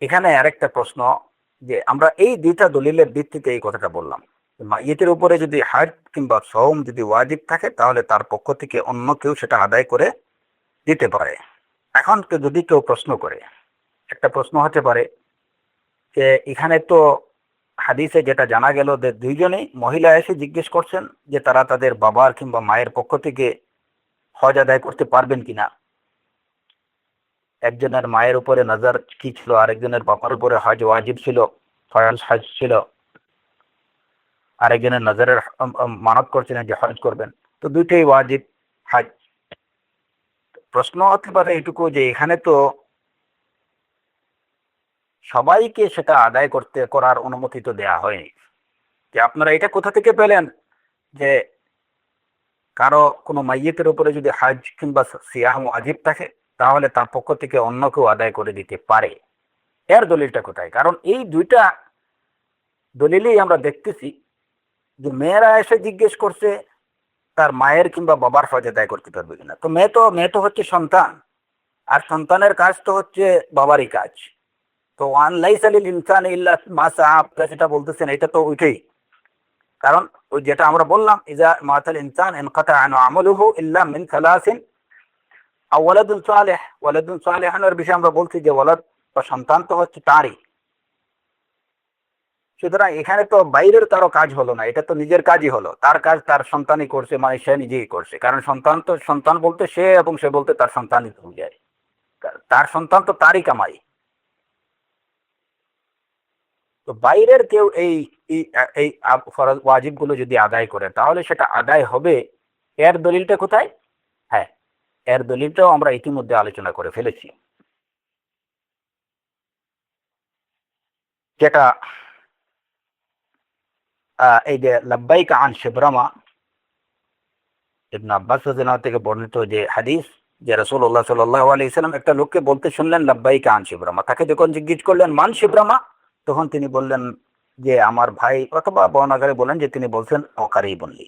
এখানে আরেকটা প্রশ্ন, যে আমরা এই দুইটা দলিলের ভিত্তিতে এই কথাটা বললাম, মাইয়িতের উপরে যদি হজ কিংবা সওম যদি ওয়াজিব থাকে তাহলে তার পক্ষ থেকে অন্য কেউ সেটা আদায় করে দিতে পারে। এখন যদি কেউ প্রশ্ন করে, একটা প্রশ্ন হতে পারে যে এখানে তো হাদিসে যেটা জানা গেল যে দুইজনেই মহিলা এসে জিজ্ঞেস করছেন যে তারা তাদের বাবার কিংবা মায়ের পক্ষ থেকে হজ আদায় করতে পারবেন কিনা। একজনের মায়ের উপরে নজর কি ছিল, আরেকজনের বাবার উপরে হজ ওয়াজিব ছিল, ফরজ হজ ছিল, আরেকজনের নজরের মানত করছিলেন যে হজ করবেন, তো দুইটাই ওয়াজিব হজ। প্রশ্ন হতে পারে এটুকু যে এখানে তো সবাইকে সেটা আদায় করার অনুমতি তো দেয়া হয়নি, যে আপনারা এটা কোথা থেকে পেলেন যে কারো কোনো মাইয়িতের উপরে যদি হজ কিংবা সিয়াম ওয়াজিব থাকে তাহলে তার পক্ষ থেকে অন্য কেউ আদায় করে দিতে পারে। এর দলিলটা কোথায়? কারণ এই দুইটা দলিলেই আমরা দেখতেছি যে মেয়েরা এসে জিজ্ঞেস করছে তার মায়ের কিংবা বাবার হজ আদায় করতে পারবে কিনা। তো মেয়ে তো হচ্ছে সন্তান, আর সন্তানের কাজ তো হচ্ছে বাবারই কাজ। তো ওয়ান লাইসা লিল ইনসানি ইল্লা মা সাআ, আপনারা যেটা বলতেছেন এটা তো ওইটাই। কারণ ওই যেটা আমরা বললাম, ইজা মাতাল ইনসান ইনকাতা আনহু আমালুহু ইল্লা মিন সালাসিন আও ওয়ালাদুন সালিহ। ওয়ালাদুন সালিহানের বিষয়ে আমরা বলছি যে ওয়ালাদ বা সন্তান তো হচ্ছে তারই। সুতরাং এখানে তো বাইরের কারো কাজ হলো না, এটা তো নিজের কাজই হলো। তার কাজ তার সন্তানই করছে, মানে সে নিজেই করছে। কারণ সন্তান তো সন্তান বলতে সে, এবং সে বলতে তার সন্তানই হয়ে যায়। তার সন্তান তো তারই কামাই। তো বাইরের কেউ এই এই এই ফরজ ওয়াজিব গুলো যদি আদায় করে তাহলে সেটা আদায় হবে। এর দলিলটা কোথায়? হ্যাঁ, এর দলিলটাও আমরা ইতিমধ্যে আলোচনা করে ফেলেছি, যেটা এই যে লাব্বাইক আন শিবরামা, ইবনে আব্বাস রাদিয়াল্লাহু থেকে বর্ণিত যে হাদিস, যে রাসূলুল্লাহ সাল্লাল্লাহু আলাইহি ওয়াসাল্লাম একটা লোককে বলতে শুনলেন লাব্বাইক আন শিবরামা। তাকে যখন জিজ্ঞেস করলেন মান শিবরামা, তখন তিনি বললেন যে আমার ভাই, অথবা বর্ণাগারে বলেন যে তিনি বলছেন অকারেই বললি,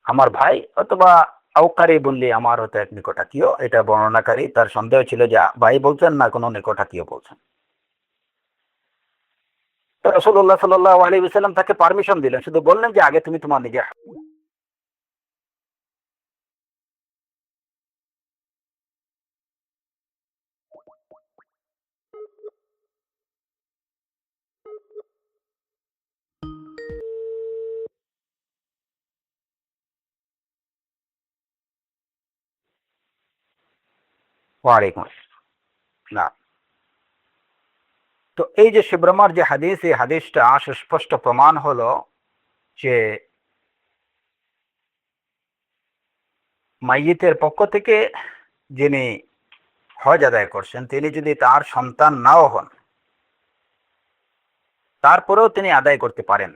আমার ভাই, অথবা আউকারি বললি, আমার হতো এক নিকটাত্মীয়। এটা বর্ণনাকারী তার সন্দেহ ছিল যে ভাই বলছেন না কোনো নিকটাত্মীয় বলছেন। তো রাসূলুল্লাহ সাল্লাল্লাহু আলাইহি ওয়াসাল্লাম তাকে পারমিশন দিলেন, শুধু বললেন যে আগে তুমি তোমার নিজের। ওয়ালাইকুম না। তো এই যে শিবরামার যে হাদিস, এই হাদিসটা সুস্পষ্ট প্রমাণ হলো যে মাইয়িতের পক্ষ থেকে যিনি হজ আদায় করছেন তিনি যদি তার সন্তান নাও হন, তারপরেও তিনি আদায় করতে পারেন।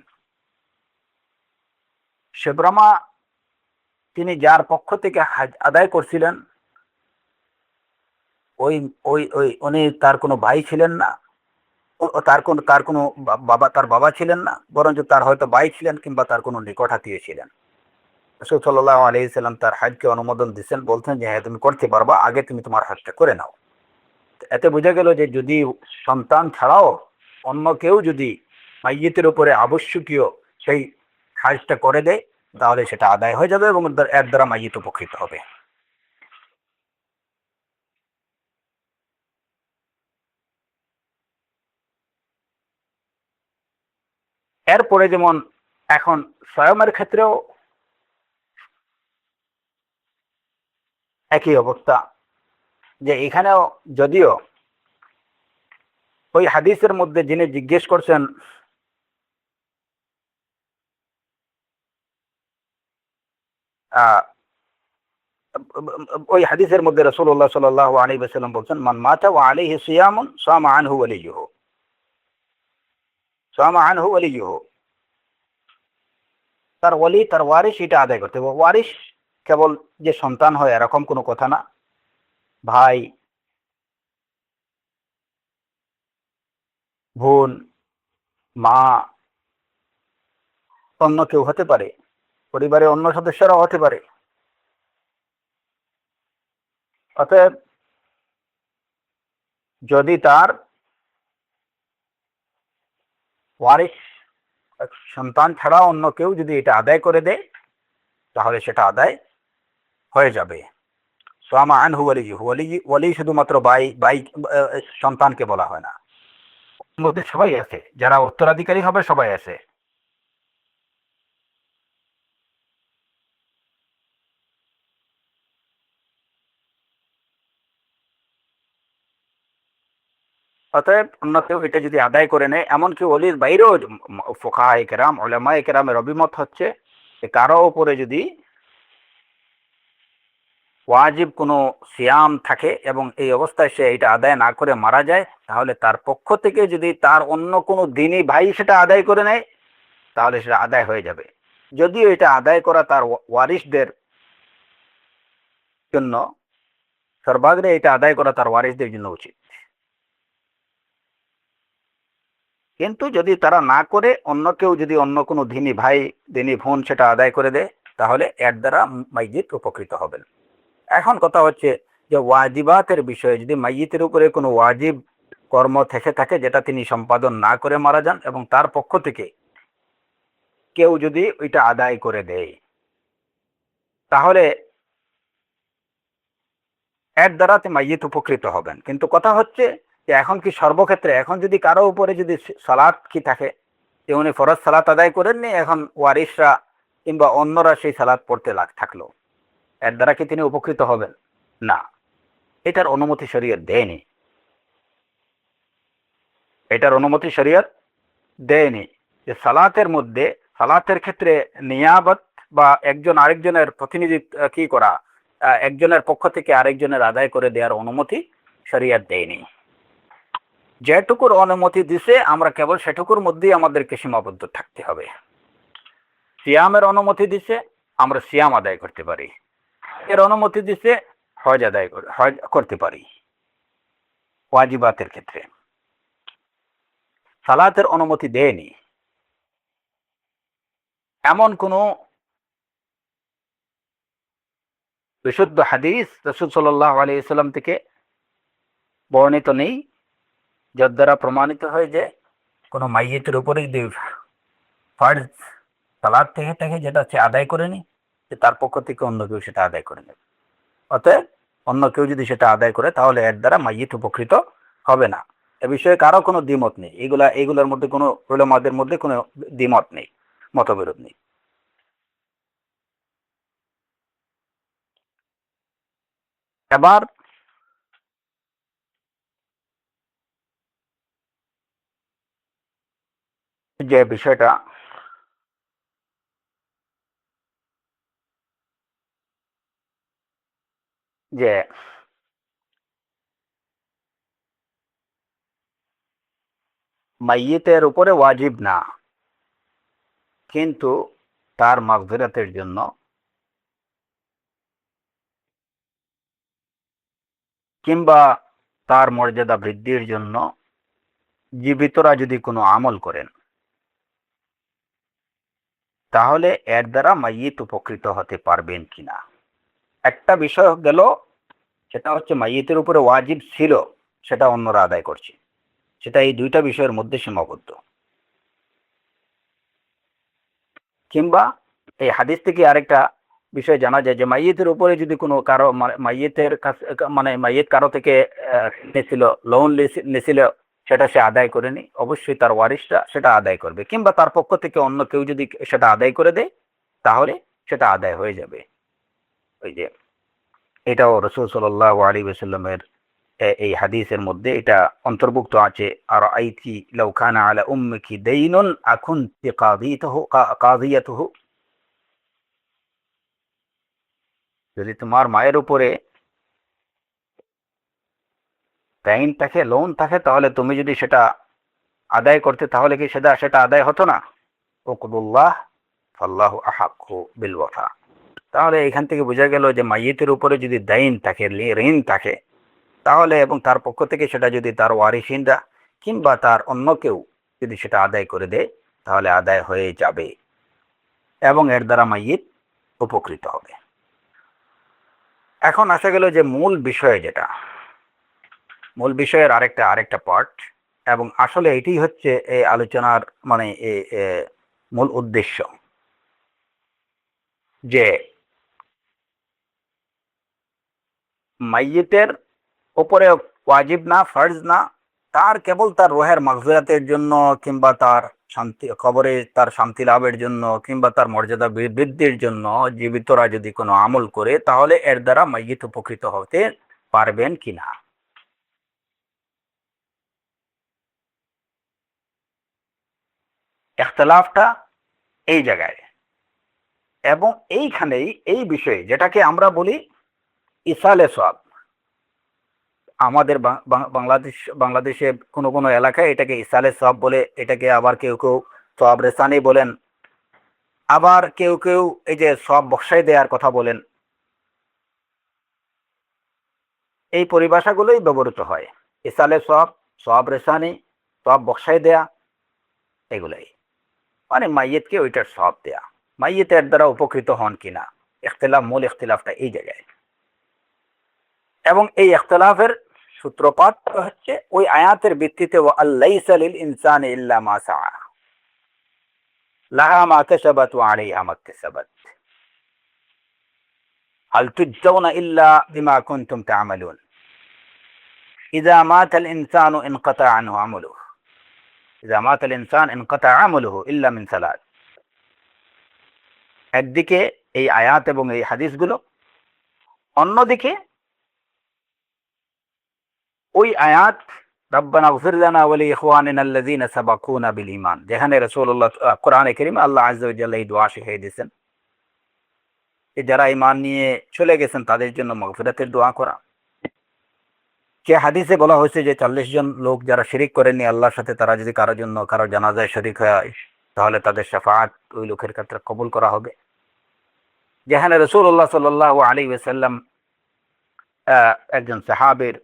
শিবরামা তিনি যার পক্ষ থেকে হজ আদায় করছিলেন, ওই ওই ওই উনি তার কোনো ভাই ছিলেন না, তার কোনো বাবা, তার বাবা ছিলেন না, বরঞ্চ তার হয়তো ভাই ছিলেন কিংবা তার কোনো নিকটাত্মীয় ছিলেন। রাসূল সাল্লাল্লাহু আলাইহি সাল্লাম তার হজকে অনুমোদন দিচ্ছেন, বলছেন যে হ্যাঁ তুমি করতে পারবা, আগে তুমি তোমার হজটা করে নাও। এতে বোঝা গেল যে যদি সন্তান ছাড়াও অন্য কেউ যদি মাইয়িতের উপরে আবশ্যকীয় সেই হজটা করে দেয় তাহলে সেটা আদায় হয়ে যাবে, এবং এর দ্বারা মাইয়িত উপকৃত হবে। এরপরে যেমন এখন স্বয়মের ক্ষেত্রেও একই অবস্থা, যে এখানেও যদিও ওই হাদিসের মধ্যে যিনি জিজ্ঞেস করছেন আহ ওই হাদিসের মধ্যে রাসূলুল্লাহ সাল্লাল্লাহু আলাইহি ওয়াসাল্লাম বলছেন মান মাতা ওয়া আলাইহি সিয়ামুন সামা আনহু ওয়ালিয়ুহু, সামা আনহু ওয়ালিয়ুহু, তার ওয়ালি, তার ওয়ারিশ এটা আদায় করতে হবে। ওয়ারিশ কেবল যে সন্তান হয় এরকম কোনো কথা না, ভাই, বোন, মা, অন্য কেউ হতে পারে, পরিবারের অন্য সদস্যরাও হতে পারে। অতএব যদি তার ওয়ারিশ সন্তান ছাড়া অন্য কেউ যদি এটা আদায় করে দেয় তাহলে সেটা আদায় হয়ে যাবে। সামা আনহু ওয়ালিয়ুহু, ওয়ালি শুধুমাত্র ভাই সন্তানকে বলা হয় না, মধ্যে সবাই আছে, যারা উত্তরাধিকারী হবে সবাই আছে। অতএব অন্য কেউ এটা যদি আদায় করে নেয়, এমনকি ওলির বাইরেও ফুকাহায়ে কেরাম উলামায়ে কেরামের অভিমত হচ্ছে যে কারো উপরে যদি ওয়াজিব কোনো সিয়াম থাকে এবং এই অবস্থায় সে এটা আদায় না করে মারা যায়, তাহলে তার পক্ষ থেকে যদি তার অন্য কোনো দিনই ভাই সেটা আদায় করে নেয় তাহলে সেটা আদায় হয়ে যাবে। যদিও এটা আদায় করা তার ওয়ারিসদের জন্য, সর্বাগ্রে এটা আদায় করা তার ওয়ারিসদের জন্য উচিত। কিন্তু যদি তারা না করে অন্য কেউ যদি অন্য কোনো দিনী ভাই দিনী বোন সেটা আদায় করে দেয় তাহলে এর দ্বারা মাইয়িত উপকৃত হবেন। এখন কথা হচ্ছে যে ওয়াজিবাতের বিষয়ে, যদি মাইয়িতের উপরে কোনো ওয়াজিব কর্ম থেকে থাকে যেটা তিনি সম্পাদন না করে মারা যান এবং তার পক্ষ থেকে কেউ যদি ওইটা আদায় করে দেয় তাহলে এর দ্বারা মাইয়িত উপকৃত হবেন। কিন্তু কথা হচ্ছে যে এখন কি সর্বক্ষেত্রে, এখন যদি কারো উপরে যদি সালাত কি থাকে যে উনি ফরজ সালাত আদায় করেননি, এখন ওয়ারিসরা কিংবা অন্যরা সেই সালাত পড়তে থাকলো, এর দ্বারা কি তিনি উপকৃত হবেন? না, এটার অনুমতি শরীয়ত দেয়নি, এটার অনুমতি শরীয়ত দেয়নি। যে সালাতের মধ্যে, সালাতের ক্ষেত্রে নিয়াবত বা একজন আরেকজনের প্রতিনিধিত্ব কি করা, একজনের পক্ষ থেকে আরেকজনের আদায় করে দেওয়ার অনুমতি শরীয়ত দেয়নি। যেটুকুর অনুমতি দিছে আমরা কেবল সেটুকুর মধ্যেই আমাদেরকে সীমাবদ্ধ থাকতে হবে। সিয়ামের অনুমতি দিছে, আমরা সিয়াম আদায় করতে পারি। এর অনুমতি দিছে, হজ আদায় হজ করতে পারি। ওয়াজিবাতের ক্ষেত্রে সালাতের অনুমতি দেয়নি। এমন কোন বিশুদ্ধ হাদিস রাসূল সাল্লাল্লাহু আলাইহি ওয়াসাল্লাম থেকে বর্ণিত নেই যার দ্বারা প্রমাণিত হয় যে কোনো মাইয়িতের উপরে যদি ফরজ সালাত থেকে থাকে যেটা সে আদায় করেনি, যে তার পক্ষ থেকে অন্য কেউ সেটা আদায় করে নেবে। অতএব অন্য কেউ যদি সেটা আদায় করে তাহলে এর দ্বারা মাইয়িত উপকৃত হবে না। এ বিষয়ে কারো কোনো দ্বিমত নেই, এগুলোর মধ্যে কোনো উলামাদের মধ্যে কোনো দ্বিমত নেই, মতবিরোধ নেই। এবার যে বিষয়টা যে মাইয়িতের উপরে ওয়াজিব না, কিন্তু তার মাগফিরাতের জন্য কিংবা তার মর্যাদা বৃদ্ধির জন্য জীবিতরা যদি কোনো আমল করেন তাহলে এর দ্বারা মাইয়িত উপকৃত হতে পারবেন কিনা। একটা বিষয় গেল, সেটা হচ্ছে মাইয়িতের উপরে ওয়াজিব ছিল সেটা অন্যরা আদায় করছে, সেটা এই দুইটা বিষয়ের মধ্যে সীমাবদ্ধ। কিংবা এই হাদিস থেকে আরেকটা বিষয় জানা যায় যে মাইয়িতের উপরে যদি কোনো কারো মাইয়িতের কাছে মানে মাইয়িত কারো থেকে নিয়েছিল, লোন নিয়েছিল, সেটা সে আদায় করেনি, অবশ্যই তার ওয়ারিশরা সেটা আদায় করবে। কিংবা তার পক্ষ থেকে অন্য কেউ যদি সেটা আদায় করে দেয় তাহলে সেটা আদায় হয়ে যাবে। ওই যে এটাও রাসূল সাল্লাল্লাহু আলাইহি ওয়াসাল্লামের এই হাদিসের মধ্যে এটা অন্তর্ভুক্ত আছে। আর আইতি লাউ কানা আলা উম্মিকি দাইনুন আকুনতি কাদিয়াতুহু, যদি তোমার মায়ের উপরে দাইন থাকে, লোন থাকে, তাহলে তুমি যদি সেটা আদায় করতে তাহলে কি সেটা সেটা আদায় হতো না? উকদুল্লাহ ফাল্লাহু আহাক্কু বিল ওয়াফা। তাহলে এখান থেকে বোঝা গেল যে মাইয়িতের উপরে যদি দাইন থাকে, ঋণ থাকে, তাহলে এবং তার পক্ষ থেকে সেটা যদি তার ওয়ারিসিনরা কিংবা তার অন্য কেউ যদি সেটা আদায় করে দেয় তাহলে আদায় হয়ে যাবে এবং এর দ্বারা মাইয়িত উপকৃত হবে। এখন আসা গেল যে মূল বিষয়, যেটা মূল বিষয়ের আরেকটা আরেকটা পার্ট, এবং আসলে এটি হচ্ছে এই আলোচনার মানে মূল উদ্দেশ্য, যে মাইয়িতের উপরে ওয়াজিব না, ফরজ না, তার কেবল তার রুহের মাগফিরাতের জন্য, কিংবা তার শান্তি কবরে তার শান্তি লাভের জন্য, কিংবা তার মর্যাদা বৃদ্ধির জন্য জীবিতরা যদি কোনো আমল করে, তাহলে এর দ্বারা মাইয়িত উপকৃত হতে পারবেন কিনা। ইখতিলাফটা এই জায়গায়, এবং এইখানেই এই বিষয়ে যেটাকে আমরা বলি ইসালে সওয়াব। আমাদের বাংলাদেশে কোনো কোনো এলাকায় এটাকে ইসালে সওয়াব বলে, এটাকে আবার কেউ কেউ সওয়াব রেসানি বলেন, আবার কেউ কেউ এই যে সওয়াব বক্সাই দেওয়ার কথা বলেন। এই পরিভাষাগুলোই ব্যবহৃত হয়, ইসালে সওয়াব, সওয়াব রেসানি, সওয়াব বক্সাই দেয়া, এগুলাই মানে মাইয়েতকে ওইটার সওয়াব দেয়া, মাইয়েতের দ্বারা উপকৃত হন কিনা। ইখতিলাফ, মূল ইখতিলাফটা এই জায়গায়। এবং এই ইখতিলাফের সূত্রপাত হচ্ছে ওই আয়াতের ভিত্তিতে, ওয়া আল্লাইসা লিল ইনসানি ইল্লা মা সাআ লাহা মা কাসাবাত ওয়া আলাইহা মা কাসাবাত হাল তুজজাউনা ইল্লা বিমা কুনতুম তা'মালুন ইযা মাতাল ইনসানু ইনকাতা আনহু আমালুহু ইযা মাতাল ইনসান ইনকাতা আমালুহু ইল্লা মিন সালাত। একদিকে এই আয়াত এবং এই হাদিসগুলো, অন্যদিকে ওই আয়াত রব্বানা গফির লানা ওয়া লিইখওয়ানিনা আল্লাযীনা সাবাকুনা বিল ঈমান, যেখানে রাসূলুল্লাহ কোরআনে কারীমে আল্লাহ আযজা ওয়া জাল্লা এই দোয়া শিখিয়ে দিয়েছেন যে যারা ঈমান নিয়ে চলে গেছেন তাদের জন্য মাগফিরাতের দোয়া করা। যে হাদিসে বলা হয়েছে যে 40 জন লোক যারা শিরিক করেননি আল্লাহর সাথে, তারা যদি কারোর জন্য কারো জানাজায় শরিক হয়, তাহলে তাদের শাফাআত ওই লোকের ক্ষেত্রে কবুল করা হবে। যেখানে রাসূলুল্লাহ সাল্লাল্লাহু আলাইহি ওয়াসাল্লাম একজন সাহাবীর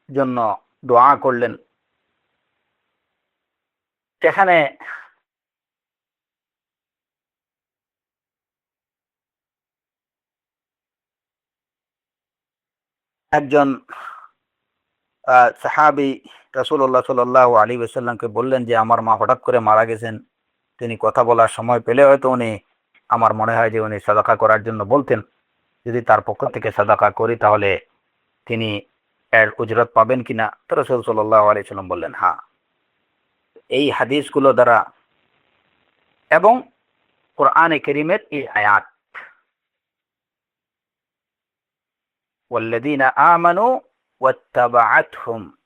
জন্য দোয়া করলেন, সেখানে একজন সাহাবী রাসূলুল্লাহ সাল্লাল্লাহু আলাইহি ওয়াসাল্লামকে বললেন যে আমার মা হঠাৎ করে মারা গেছেন, তিনি কথা বলার সময় পেলে হয়তো উনি, আমার মনে হয় যে উনি সাদাকা করার জন্য বলতেন, যদি তার পক্ষ থেকে সাদাকা করি তাহলে তিনি এর উজরত পাবেন কিনা। তো রাসূল সাল্লাল্লাহু আলাইহি ওয়াসাল্লাম বললেন হ্যাঁ। এই হাদিসগুলো দ্বারা এবং কোরআনে কারীমের এই আয়াত, ওয়াল্লাযীনা আমানু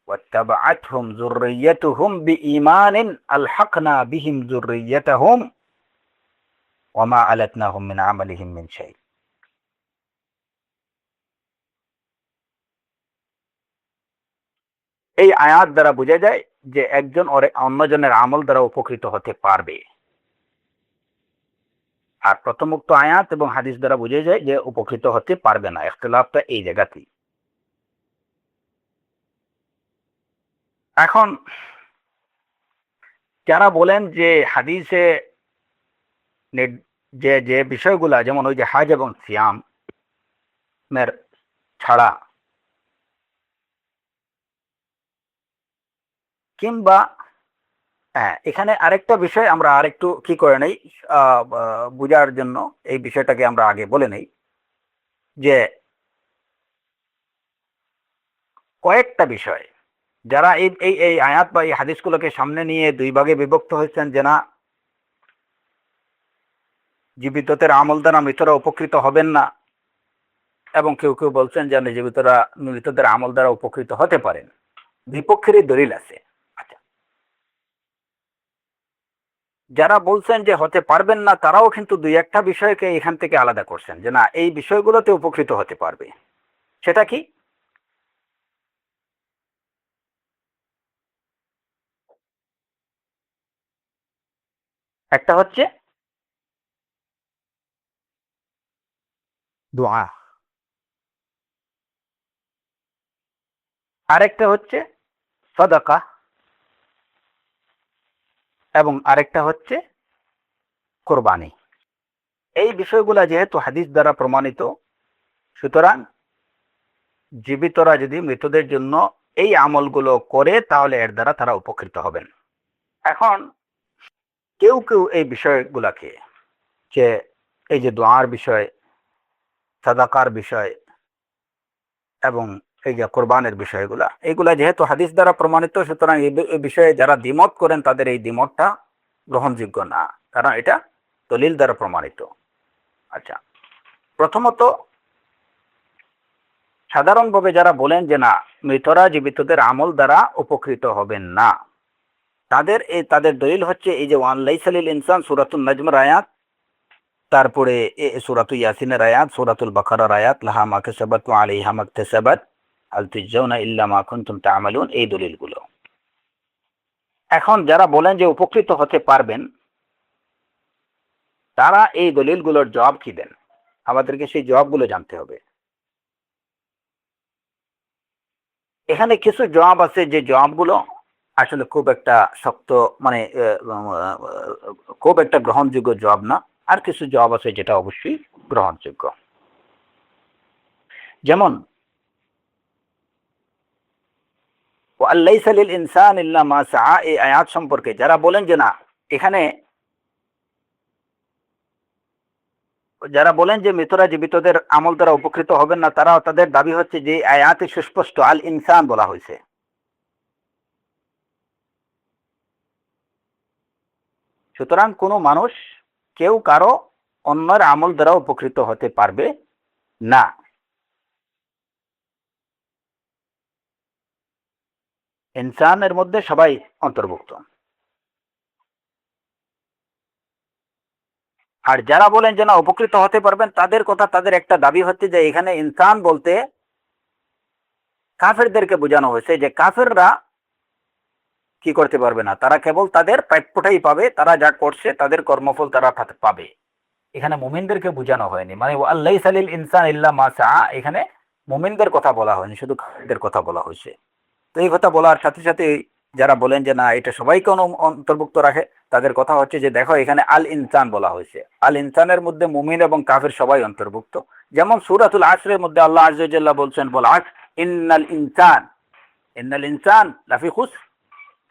ওয়াত্তাবাআতহুম যুররিয়্যাতুহুম বিঈমানিন আলহাকনা বিহিম যুররিয়্যাতাহুম ওয়া মা আলাতনাহুম মিন আমালিহিম মিন শাই। এই আয়াত দ্বারা বোঝা যায় যে একজন অন্যজনের আমল দ্বারা উপকৃত হতে পারবে, আর প্রথমোক্ত আয়াত এবং হাদিস দ্বারা বোঝা যায় যে উপকৃত হতে পারবে না। ইখতিলাফটা এই জায়গাতেই। এখন যারা বলেন যে হাদিসে যে যে বিষয়গুলা, যেমন ওই যে হজ এবং সিয়ামের ছাড়া, কিংবা হ্যাঁ, এখানে আরেকটা বিষয় আমরা আরেকটু কি করে নেই বোঝার জন্য, এই বিষয়টাকে আমরা আগে বলে নেই যে কয়েকটা বিষয় যারা এই এই এই আয়াত বা এই হাদিসগুলোকে সামনে নিয়ে দুই ভাগে বিভক্ত হয়েছেন, যে না জীবিতদের আমল দ্বারা মৃতরা উপকৃত হবেন না, এবং কেউ কেউ বলছেন যে মৃতদের আমল দ্বারা উপকৃত হতে পারেন। বিপক্ষেরই দলিল আছে। আচ্ছা, যারা বলছেন যে হতে পারবেন না, তারাও কিন্তু দুই একটা বিষয়কে এখান থেকে আলাদা করছেন, যে না এই বিষয়গুলোতে উপকৃত হতে পারবে। সেটা কি? একটা হচ্ছে দোয়া, আরেকটা হচ্ছে সাদাকা, এবং আরেকটা হচ্ছে কোরবানি। এই বিষয়গুলা যেহেতু হাদিস দ্বারা প্রমাণিত, সুতরাং জীবিতরা যদি মৃতদের জন্য এই আমলগুলো করে তাহলে এর দ্বারা তারা উপকৃত হবেন। এখন কেউ কেউ এই বিষয়গুলাকে, যে এই যে দোয়ার বিষয়, সাদাকার বিষয় এবং এই যে কোরবানের বিষয়গুলা, এইগুলা যেহেতু হাদিস দ্বারা প্রমাণিত, সুতরাং এই বিষয়ে যারা দ্বিমত করেন তাদের এই দ্বিমতটা গ্রহণযোগ্য না, কারণ এটা দলিল দ্বারা প্রমাণিত। আচ্ছা, প্রথমত সাধারণভাবে যারা বলেন যে না, মৃতরা জীবিতদের আমল দ্বারা উপকৃত হবেন না, তাদের দলিল হচ্ছে এই যে ওয়ান লাইসালিল ইনসান সূরাতুন নাজমের আয়াত, তারপরে সূরাতুল ইয়াসিনের আয়াত, সূরাতুল বাকারার আয়াত, লাহা মা কাসাবাত ওয়া আলাইহা মাকতাসাবাত হাল তুজজাউনা ইল্লা মা কুনতুম তা'মালুন, এই দলিলগুলো। এখন যারা বলেন যে উপকৃত হতে পারবেন, তারা এই দলিলগুলোর জবাব কি দেন? আমাদেরকে সেই জবাবগুলো জানতে হবে। এখানে কিছু জবাব আছে যে জবাবগুলো আসলে খুব একটা শক্ত, মানে খুব একটা গ্রহণযোগ্য জবাব না। আর কিছু জবাব আছে যেটা অবশ্যই গ্রহণযোগ্য। যেমন ওয়াল্লাইসা লিল ইনসান ইল্লা মা সাআ, এই আয়াত সম্পর্কে যারা বলেন যে না, এখানে যারা বলেন যে মৃতরা জীবিতদের আমল দ্বারা উপকৃত হবেন না, তাদের দাবি হচ্ছে যে আয়াতে সুস্পষ্ট আল ইনসান বলা হয়েছে। সুতরাং কোনো মানুষ, কেউ কারো অন্যের আমল দ্বারা উপকৃত হতে পারবে না। ইনসানের মধ্যে সবাই অন্তর্ভুক্ত। আর যারা বলেন যে না উপকৃত হতে পারবেন, তাদের একটা দাবি হচ্ছে যে এখানে ইনসান বলতে কাফেরদেরকে বোঝানো হয়েছে, যে কাফেররা কি করতে পারবে না, তারা কেবল তাদের প্রাপ্যটাই পাবে, তারা যা করছে তাদের কর্মফল তারা পাবে। এখানে মুমিনদেরকে বোঝানো হয়নি, মানে আল্লাইসা লিল ইনসান ইল্লা মা সাআ, এখানে মুমিনদের কথা বলা হয়নি, শুধু কাফেরদের কথা বলা হয়েছে। তো এই কথা বলার সাথে সাথে যারা বলেন যে না এটা সবাইকে অন্তর্ভুক্ত রাখে, তাদের কথা হচ্ছে যে দেখো এখানে আল ইনসান বলা হয়েছে, আল ইনসানের মধ্যে মুমিন এবং কাফের সবাই অন্তর্ভুক্ত। যেমন সূরাতুল আসরের মধ্যে আল্লাহ আযজা ওয়া জাল্লা বলছেন, বল আস ইন্নাল ইনসান লাফি খুসর,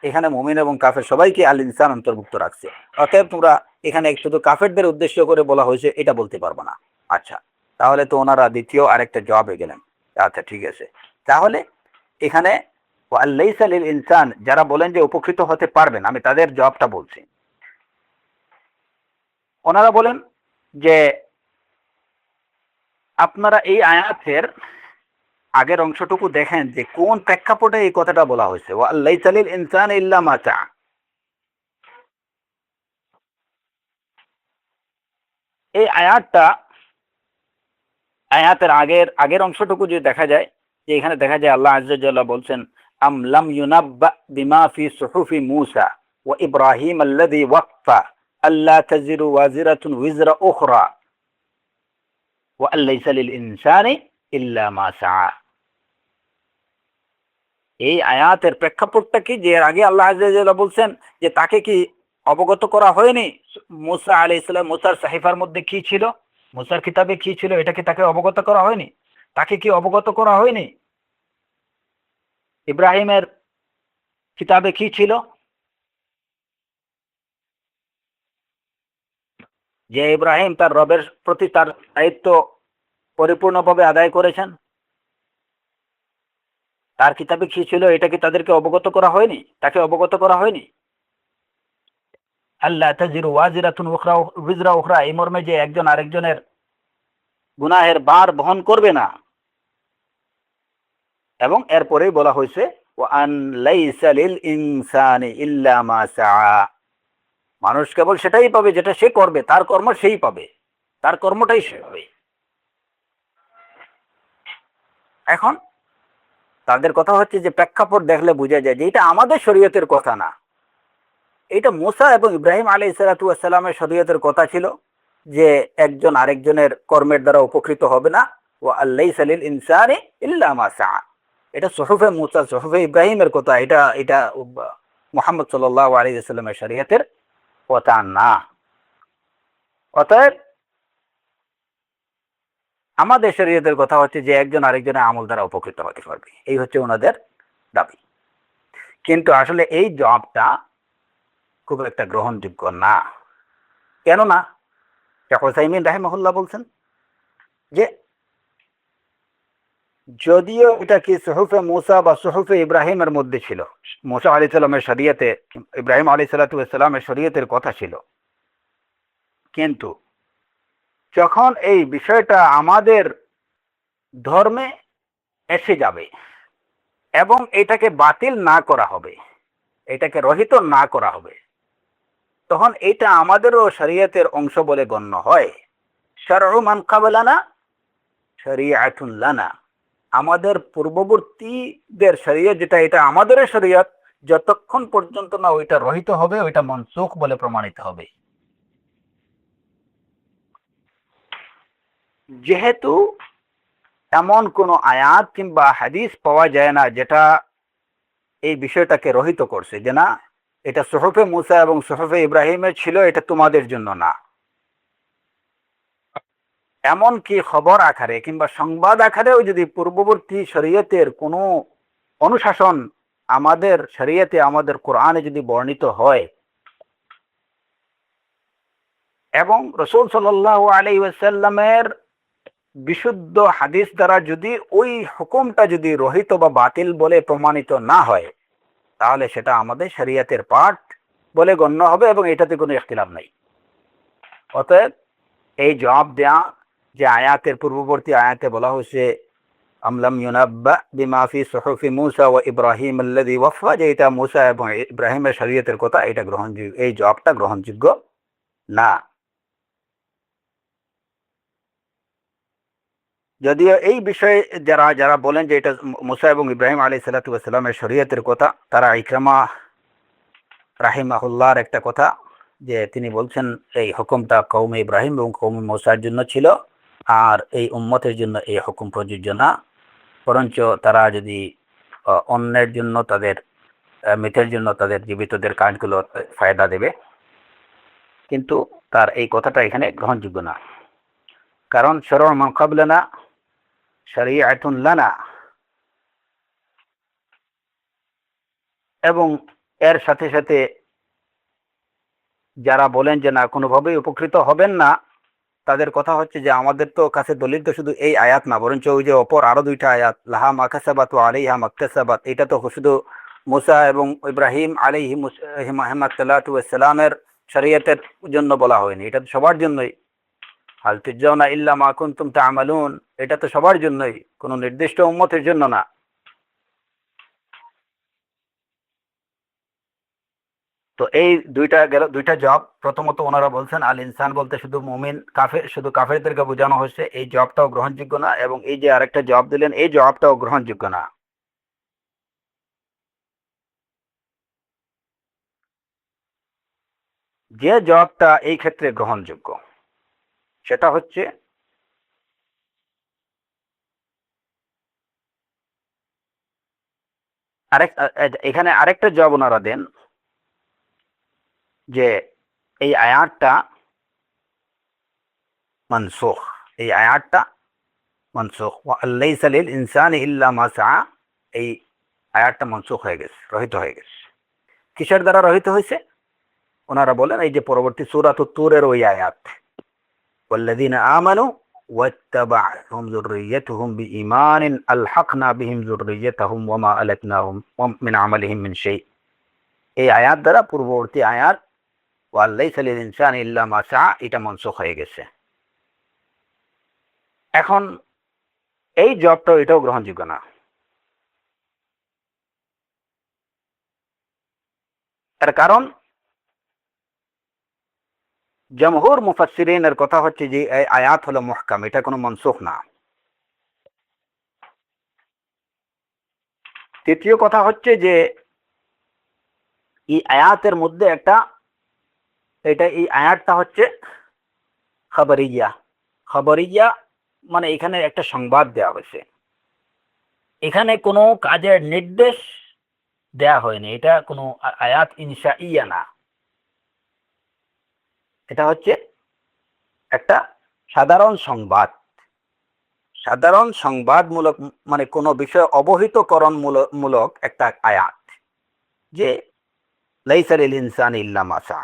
এখানে মুমিন এবং কাফের সবাইকে আল ইনসান অন্তর্ভুক্ত রাখছে। অতএব তোমরা এখানে শুধু কাফেরদের উদ্দেশ্য করে বলা হয়েছে এটা বলতে পারবো না। আচ্ছা, তাহলে তো ওনারা দ্বিতীয় আরেকটা জবাবে গেলেন। আচ্ছা ঠিক আছে, তাহলে এখানে ওয়াল্লাইসা লিল ইনসান যারা বলেন যে উপকৃত হতে পারবেন, আমি তাদের জবাবটা বলছি। ওনারা বলেন যে আপনারা এই আয়াতের আগের অংশটুকু দেখেন যে কোন প্রেক্ষাপটে এই কথাটা বলা হয়েছে, ওয়াল্লাইসা লিল ইনসান ইল্লা মা সাআ। এই আয়াতের আগের অংশটুকু যদি দেখা যায়, যে এখানে দেখা যায় আল্লাহ আযজা ওয়া জাল্লা বলছেন, আম লাম ইউনাব্বা বিমা ফি সুহুফি মূসা ওয়া ইব্রাহিম আল্লাযী ওয়াফা আল্লা তাজিরু ওয়াজিরাতুন উযরা উখরা ওয়া আল্লাইসা লিল ইনসানি ইল্লা মা সাআ। এই আয়াতের প্রেক্ষাপটটা কি, যে এর আগে আল্লাহ আযজা ওয়া জাল্লা বলছেন যে তাকে কি অবগত করা হয়নি মুসা আলাইহিস সালাম, মুসার সাহিফার মধ্যে কি ছিল, মুসার কিতাবে কি ছিল, এটা কি তাকে অবগত করা হয়নি? তাকে কি অবগত করা হয়নি ইব্রাহিমের কিতাবে কি ছিল, যে ইব্রাহিম তার রবের প্রতি তার দায়িত্ব পরিপূর্ণভাবে আদায় করেছেন? তার কিতাবে কি ছিল, এটা কি তাদেরকে অবগত করা হয়নি, তাকে অবগত করা হয়নি? আল্লাহ তাজিরু ওয়াজিরাতুন উখরা উযরা উখরা, এই মর্মে যে একজন আরেকজনের গুনাহের ভার বহন করবে না। এবং এরপরেই বলা হয়েছে ওয়ান লাইসা লিল ইনসানি ইল্লা মা সাআ, মানুষ কেবল সেটাই পাবে যেটা সে করবে, তার কর্ম সেই পাবে, তার কর্মটাই সে পাবে। এখন তাদের কথা হচ্ছে যে প্রেক্ষাপট দেখলে বোঝা যায় যে এটা আমাদের শরীয়তের কথা না, এটা মুসা এবং ইব্রাহিম আলাইহিস সালাতু ওয়াস সালামের শরীয়তের কথা ছিল, যে একজন আরেকজনের কর্মের দ্বারা উপকৃত হবে না। ওয়া আল্লাইসা লিল ইনসানি ইল্লা মা সাআ, এটা সুহুফে মুসা সুহুফে ইব্রাহিমের কথা, এটা মুহাম্মদ সাল্লাল্লাহু আলাইহি ওয়াসাল্লামের শরীয়তের কথা না। অতএব আমাদের শরীয়তের কথা হচ্ছে যে একজন আরেকজনের আমল দ্বারা উপকৃত হতে পারবে, এই হচ্ছে ওনাদের দাবি। কিন্তু আসলে এই জবাবটা খুব একটা গ্রহণযোগ্য না। কেননা শেখ হুসাইমিন রাহিমাহুল্লাহ বলছেন যে যদিও এটা কি সুহুফে মুসা বা সুহুফে ইব্রাহিমের মধ্যে ছিল, মুসা আলাইহিস সালামের শরীয়তে, ইব্রাহিম আলাইহিস সালামের শরীয়তের কথা ছিল, কিন্তু যখন এই বিষয়টা আমাদের ধর্মে এসে যাবে এবং এটাকে বাতিল না করা হবে, এটাকে রহিত না করা হবে, তখন এটা আমাদেরও শরীয়তের অংশ বলে গণ্য হয়। শারউ মান ক্বাবলানা শরীআতুন লানা, আমাদের পূর্ববর্তীদের শরীয়ত যেটা, এটা আমাদের শরীয়ত, যতক্ষণ পর্যন্ত না ওইটা রহিত হবে ওইটা মনসুখ বলে প্রমাণিত হবে। যেহেতু এমন কোন আয়াত কিংবা হাদিস পাওয়া যায় না যেটা এই বিষয়টাকে রহিত করছে, যে না এটা সুহুফে মুসা এবং সুহুফে ইব্রাহিমের ছিল, এটা তোমাদের জন্য না। এমন কি খবর আকারে কিংবা সংবাদ আকারেও যদি পূর্ববর্তী শরীয়তের কোনো অনুশাসন আমাদের শরীয়তে, আমাদের কোরআনে যদি বর্ণিত হয় এবং রাসূল সাল্লাল্লাহু আলাইহি ওয়াসাল্লামের বিশুদ্ধ হাদিস দ্বারা যদি ওই হুকুমটা যদি রহিত বা বাতিল বলে প্রমাণিত না হয়, তাহলে সেটা আমাদের শরীয়তের পাঠ বলে গণ্য হবে এবং এটাতে কোনো ইখতিলাফ নাই। অতএব এই জবাব দেয়া যে আয়াতের পূর্ববর্তী আয়াতে বলা হয়েছে আমলাম ইউনাব্বা বিমা ফি সুহুফি মুসা ওয়া ইব্রাহিম আল্লাযী ওয়াফা, যে এটা মুসা এবং ইব্রাহিমের শরীয়তের কথা, এটা গ্রহণযোগ্য, এই জবাবটা গ্রহণযোগ্য না। যদিও এই বিষয়ে যারা যারা বলেন যে এটা মুসা এবং ইব্রাহিম আলাইহিস সালাতু ওয়াস সালামের শরীয়তের কথা, তারা ইকরামা রাহিমাহুল্লাহর একটা কথা, যে তিনি বলছেন এই হুকুমটা কওমে ইব্রাহিম এবং কওমে মুসার জন্য ছিল, আর এই উম্মতের জন্য এই হুকুম প্রযোজ্য না, বরঞ্চ তারা যদি অন্যের জন্য, তাদের মৃতের জন্য তাদের জীবিতদের কাজগুলো ফায়দা দেবে। কিন্তু তার এই কথাটা এখানে গ্রহণযোগ্য না, কারণ শারউ মান ক্বাবলানা শরীআতুন লানা, এবং এর সাথে সাথে যারা বলেন যে না কোনোভাবেই উপকৃত হবেন না, তাদের কথা হচ্ছে যে আমাদের তো কাছে দলিল তো শুধু এই আয়াত না, বরঞ্চ ওই যে অপর আরো দুইটা আয়াত, লাহা মা কাসাবাত ওয়া আলাইহা মাকতাসাবাত, এটা তো শুধু মুসা এবং ইব্রাহিম আলাইহিমুসসালাতু ওয়াস সালামের শরীয়তের জন্য বলা হয়নি, এটা তো সবার জন্যই। হাল তুজাউনা ইল্লা মা কুনতুম তা'মালুন, এটা তো সবার জন্যই, কোনো নির্দিষ্ট উম্মতের জন্য না। তো এই দুইটা গেল, দুইটা জব। প্রথমত ওনারা বলছেন আল ইনসান বলতে শুধু মুমিন, কাফের, শুধু কাফেরদেরকে বোঝানো হয়েছে, এই জবটাও গ্রহণযোগ্য না। এবং এই যে আরেকটা জব দিলেন, এই জবটাও গ্রহণযোগ্য না। যে জবটা এই ক্ষেত্রে গ্রহণযোগ্য সেটা হচ্ছে আরেক, এখানে আরেকটা জব ওনারা দেন যে এই আয়াতটা মনসুখ, এই আয়াতটা মনসুখ, ওয়া লাইসা লিল ইনসানি ইল্লা মা সা, এই আয়াতটা মনসুখ হয়ে গেছে, রহিত হয়ে গেছে। কিসের দ্বারা রহিত হয়েছে? ওনারা বলেন এই যে পরবর্তী সূরাতুত তুরের ওই আয়াত, ওয়াল্লাযীনা আমানু ওয়াত্তাবা'আতহুম যুররিয়্যাতুহুম বিঈমানিন আলহাকনা বিহিম যুররিয়্যাতাহুম ওয়া মা আলাতনাহুম মিন আমালিহিম মিন শাই, এই আয়াত দ্বারা পূর্ববর্তী আয়াত ওয়া লাইসা লিল ইনসানি ইল্লা মা সা, এটা মনসুখ হয়ে গেছে। এখন এই জবটা এটাও গ্রহণযোগ্য না। এর কারণ জমহুর মুফাসসিরিনের কথা হচ্ছে যে এই আয়াত হলো মুহকাম, এটা কোনো মনসুখ না। তৃতীয় কথা হচ্ছে যে এই আয়াতের মধ্যে একটা, এটা এই আয়াতটা হচ্ছে খবরিয়া। খবরিয়া মানে এখানে একটা সংবাদ দেওয়া হয়েছে, এখানে কোনো কাজের নির্দেশ দেয়া হয়নি, এটা কোনো আয়াত ইনশাইয়া না, এটা হচ্ছে একটা সাধারণ সংবাদ। সাধারণ সংবাদমূলক মানে কোনো বিষয় অবহিতকরণ মূলক একটা আয়াত, যে লাইসা লিল ইনসানি ইল্লা মা সা।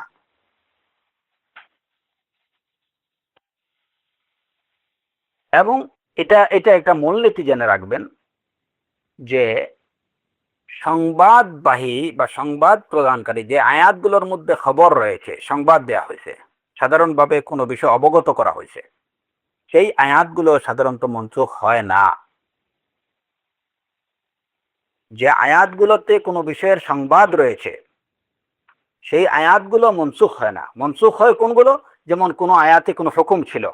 এবং এটা এটা একটা মূলনীতি জেনে রাখবেন যে সংবাদবাহী বা সংবাদ প্রদানকারী যে আয়াতগুলোর মধ্যে খবর রয়েছে, সংবাদ দেয়া হয়েছে, সাধারণভাবে কোনো বিষয় অবগত করা হয়েছে, সেই আয়াতগুলো সাধারণত মনসুখ হয় না। যে আয়াতগুলোতে কোনো বিষয়ের সংবাদ রয়েছে সেই আয়াতগুলো মনসুখ হয় না। মনসুখ হয় কোনগুলো? যেমন কোনো আয়াতে কোনো হুকুম ছিল,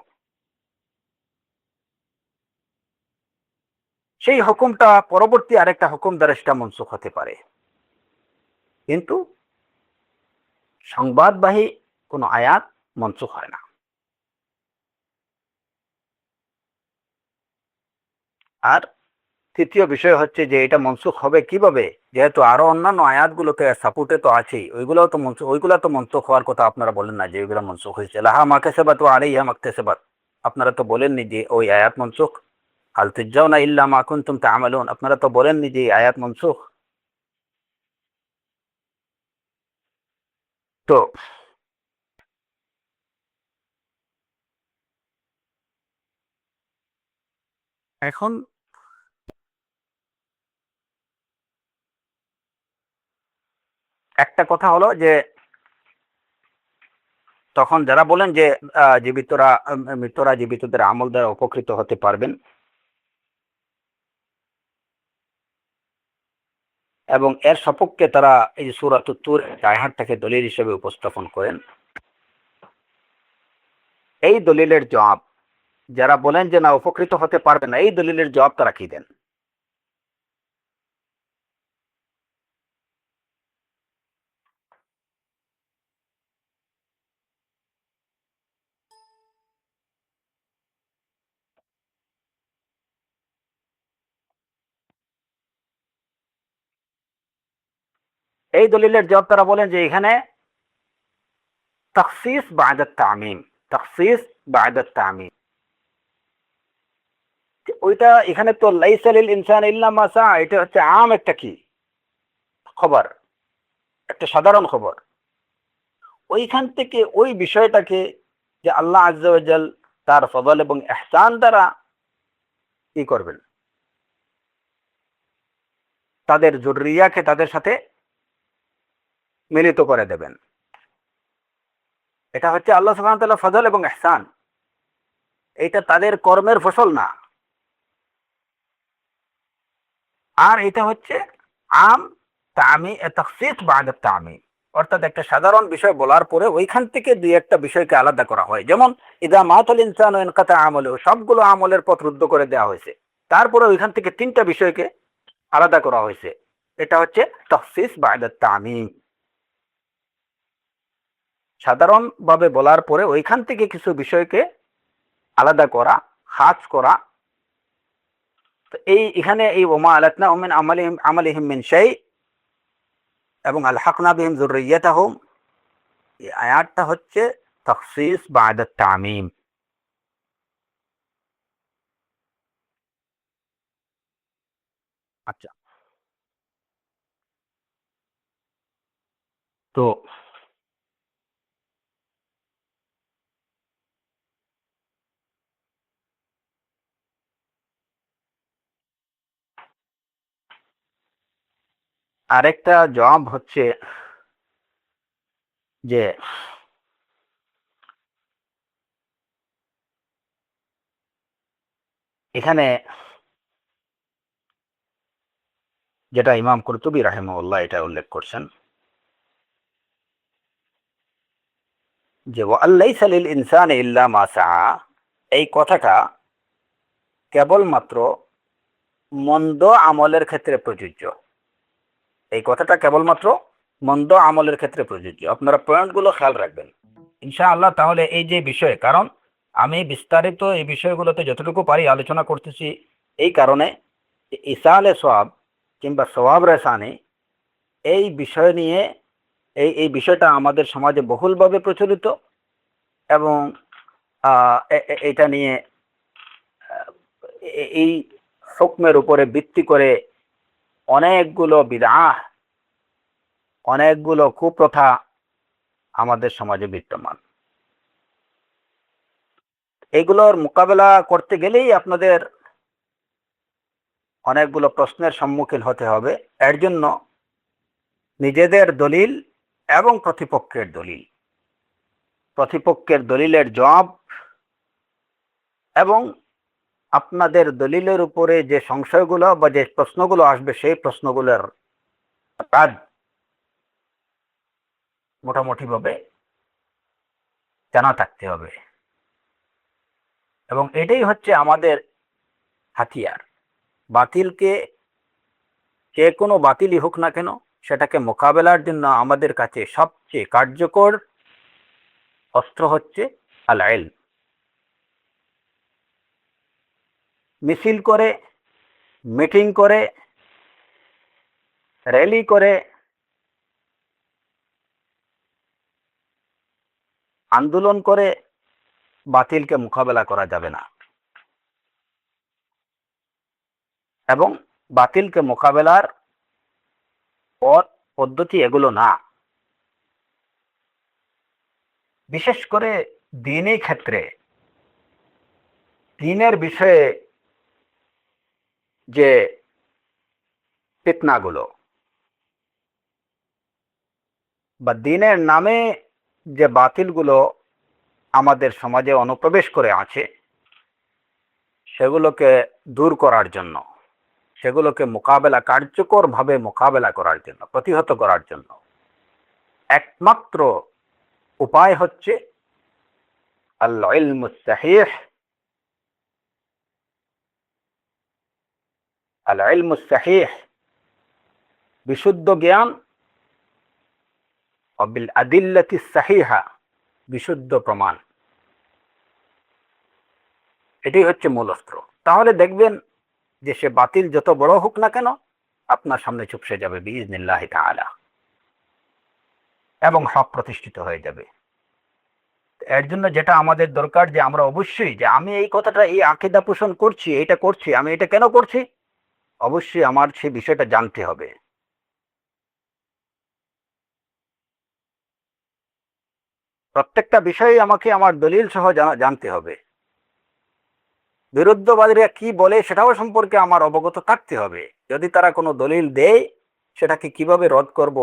সেই হুকুমটা পরবর্তী আরেকটা হুকুম দ্বারা সেটা মনসুখ হতে পারে, কিন্তু সংবাদবাহী কোনো আয়াত মনসুখ হয় না। আর তৃতীয় বিষয় হচ্ছে যে এটা মনসুখ হবে কিভাবে, যেহেতু আরো অন্যান্য আয়াতগুলোতে সাপোর্টে তো আছেই, ওইগুলো তো মনসুখ, ওইগুলো তো মনসুখ হওয়ার কথা আপনারা বলেন না যে ওইগুলো মনসুখ হয়েছে। লাহা মাকাসাবাত ওয়া আলাইহা মাকতাসাবাত, আপনারা তো বলেননি যে ওই আয়াত মনসুখ। হাল তুজাউনা ইল্লা মা কুনতুম তা'মালুন, আপনারা তো বলেননি যে এই আয়াত মনসুখ। তো এখন একটা কথা হলো যে তখন যারা বলেন যে জীবিতরা মৃতরা জীবিতদের আমল দ্বারা উপকৃত হতে পারবেন, এবং এর সপক্ষে তারা এই যে সূরাতুত তূর আয়াতটাকে দলিল হিসেবে উপস্থাপন করেন। এই দলিলের জবাব, যারা বলেন যে না উপকৃত হতে পারবে না, এই দলিলের জবাব তারা কি দেন? এই দলিলের জবাব তারা বলেন যে এখানে তাখসিস বা'দা তামিম, তাখসিস বা'দা তামিম। ওইটা এখানে তো লাইসা লিল ইনসান ইল্লা মা সা, এটা হচ্ছে আম একটা কি খবর, একটা সাধারণ খবর। ওইখান থেকে ওই বিষয়টাকে যে আল্লাহ আজ্জা ওয়া জাল তার ফজল এবং ইহসান দ্বারা কি করবেন, তাদের যুররিয়াকে তাদের সাথে মিলিত করে দেবেন, এটা হচ্ছে আল্লাহ সুবহানাহু ওয়া তাআলার ফজল এবং ইহসান। এটা তাদের কর্মের ফসল না। আর এটা হচ্ছে আম তামি তাখসিস বা'দা তামিম, অর্থাৎ একটা সাধারণ বিষয় বলার পরে ওইখান থেকে দুই একটা বিষয়কে আলাদা করা হয়। যেমন ইদা মাতাল ইনসানু ইনকাতা আমালুহু, সবগুলো আমলের পথ রুদ্ধ করে দেওয়া হয়েছে, তারপরে ওইখান থেকে তিনটা বিষয়কে আলাদা করা হয়েছে। এটা হচ্ছে তাখসিস বা'দা তামিম। সাধারণভাবে বলার পরে ওইখান থেকে কিছু বিষয়কে আলাদা করা, খাস করা। তো এই এখানে এই ওমা আলাতনা মিন আমালিহিম আমালিহিম মিন শাই এবং আলহাকনা বিহিম যুররিয়াতাহুম, এই আয়াতটা হচ্ছে তাখসিস বা'দা তামিম। আচ্ছা, তো আরেকটা জবাব হচ্ছে যে এখানে যেটা ইমাম কুরতুবী রাহিমাহুল্লাহ এটা উল্লেখ করছেন যে ওয়াল্লাইসা লিল ইনসানি ইল্লা মা সা, এই কথাটা কেবলমাত্র মন্দ আমলের ক্ষেত্রে প্রযোজ্য। এই কথাটা কেবলমাত্র মন্দ আমলের ক্ষেত্রে প্রযোজ্য। আপনারা পয়েন্টগুলো খেয়াল রাখবেন ইনশাআল্লাহ। তাহলে এই যে বিষয়, কারণ আমি বিস্তারিত এই বিষয়গুলোতে যতটুকু পারি আলোচনা করতেছি এই কারণে, ইসালে সওয়াব কিংবা সওয়াব রেসানি এই বিষয় নিয়ে, এই বিষয়টা আমাদের সমাজে বহুলভাবে প্রচলিত, এবং এটা নিয়ে এই হুকমের উপরে ভিত্তি করে অনেকগুলো বিদআহ, অনেকগুলো কুপ্রথা আমাদের সমাজে বিদ্যমান। এগুলোর মোকাবেলা করতে গেলেই আপনাদের অনেকগুলো প্রশ্নের সম্মুখীন হতে হবে। এর জন্য নিজেদের দলিল এবং প্রতিপক্ষের দলিলের জবাব এবং আপনাদের দলিলের উপরে যে সংশয়গুলো বা যে প্রশ্নগুলো আসবে সেই প্রশ্নগুলোর কাজ মোটামুটি ভাবে জানা থাকতে হবে। এবং এটাই হচ্ছে আমাদের হাতিয়ার। বাতিলকে, যে কোনো বাতিলই হোক না কেন, সেটাকে মোকাবেলার জন্য আমাদের কাছে সবচেয়ে কার্যকর অস্ত্র হচ্ছে আল ইলম। মিছিল করে, মিটিং করে, র্যালি করে, আন্দোলন করে বাতিলকে মোকাবেলা করা যাবে না। এবং বাতিলকে মোকাবেলার পথ পদ্ধতি এগুলো না। বিশেষ করে দ্বীনের ক্ষেত্রে, দ্বীনের বিষয়ে যে ফিতনাগুলো বা দ্বীনের নামে যে বাতিলগুলো আমাদের সমাজে অনুপ্রবেশ করে আছে, সেগুলোকে দূর করার জন্য, সেগুলোকে কার্যকরভাবে মোকাবেলা করার জন্য, প্রতিহত করার জন্য একমাত্র উপায় হচ্ছে আল ইলমুস সাহিহ, আল ইলমুস সাহিহ, বিশুদ্ধ জ্ঞান, বিল আদিল্লাতিস সাহিহা, বিশুদ্ধ প্রমাণ। এটাই হচ্ছে মূল অস্ত্র। তাহলে দেখবেন যে সে বাতিল যত বড় হোক না কেন, আপনার সামনে চুপসে যাবে বিইজনিল্লাহি তাআলা, এবং হক প্রতিষ্ঠিত হয়ে যাবে। এর জন্য যেটা আমাদের দরকার, যে আমরা অবশ্যই, যে আমি এই কথাটা, এই আকীদা পোষণ করছি, এটা করছি, আমি এটা কেন করছি, অবশ্যই আমার সেই বিষয়টা জানতে হবে। প্রত্যেকটা বিষয়ে আমাকে আমার দলিল সহ জানতে হবে। বিরুদ্ধবাদীরা কি বলে সেটাও সম্পর্কে আমার অবগত থাকতে হবে। যদি তারা কোনো দলিল দেয়, সেটাকে কিভাবে রদ করব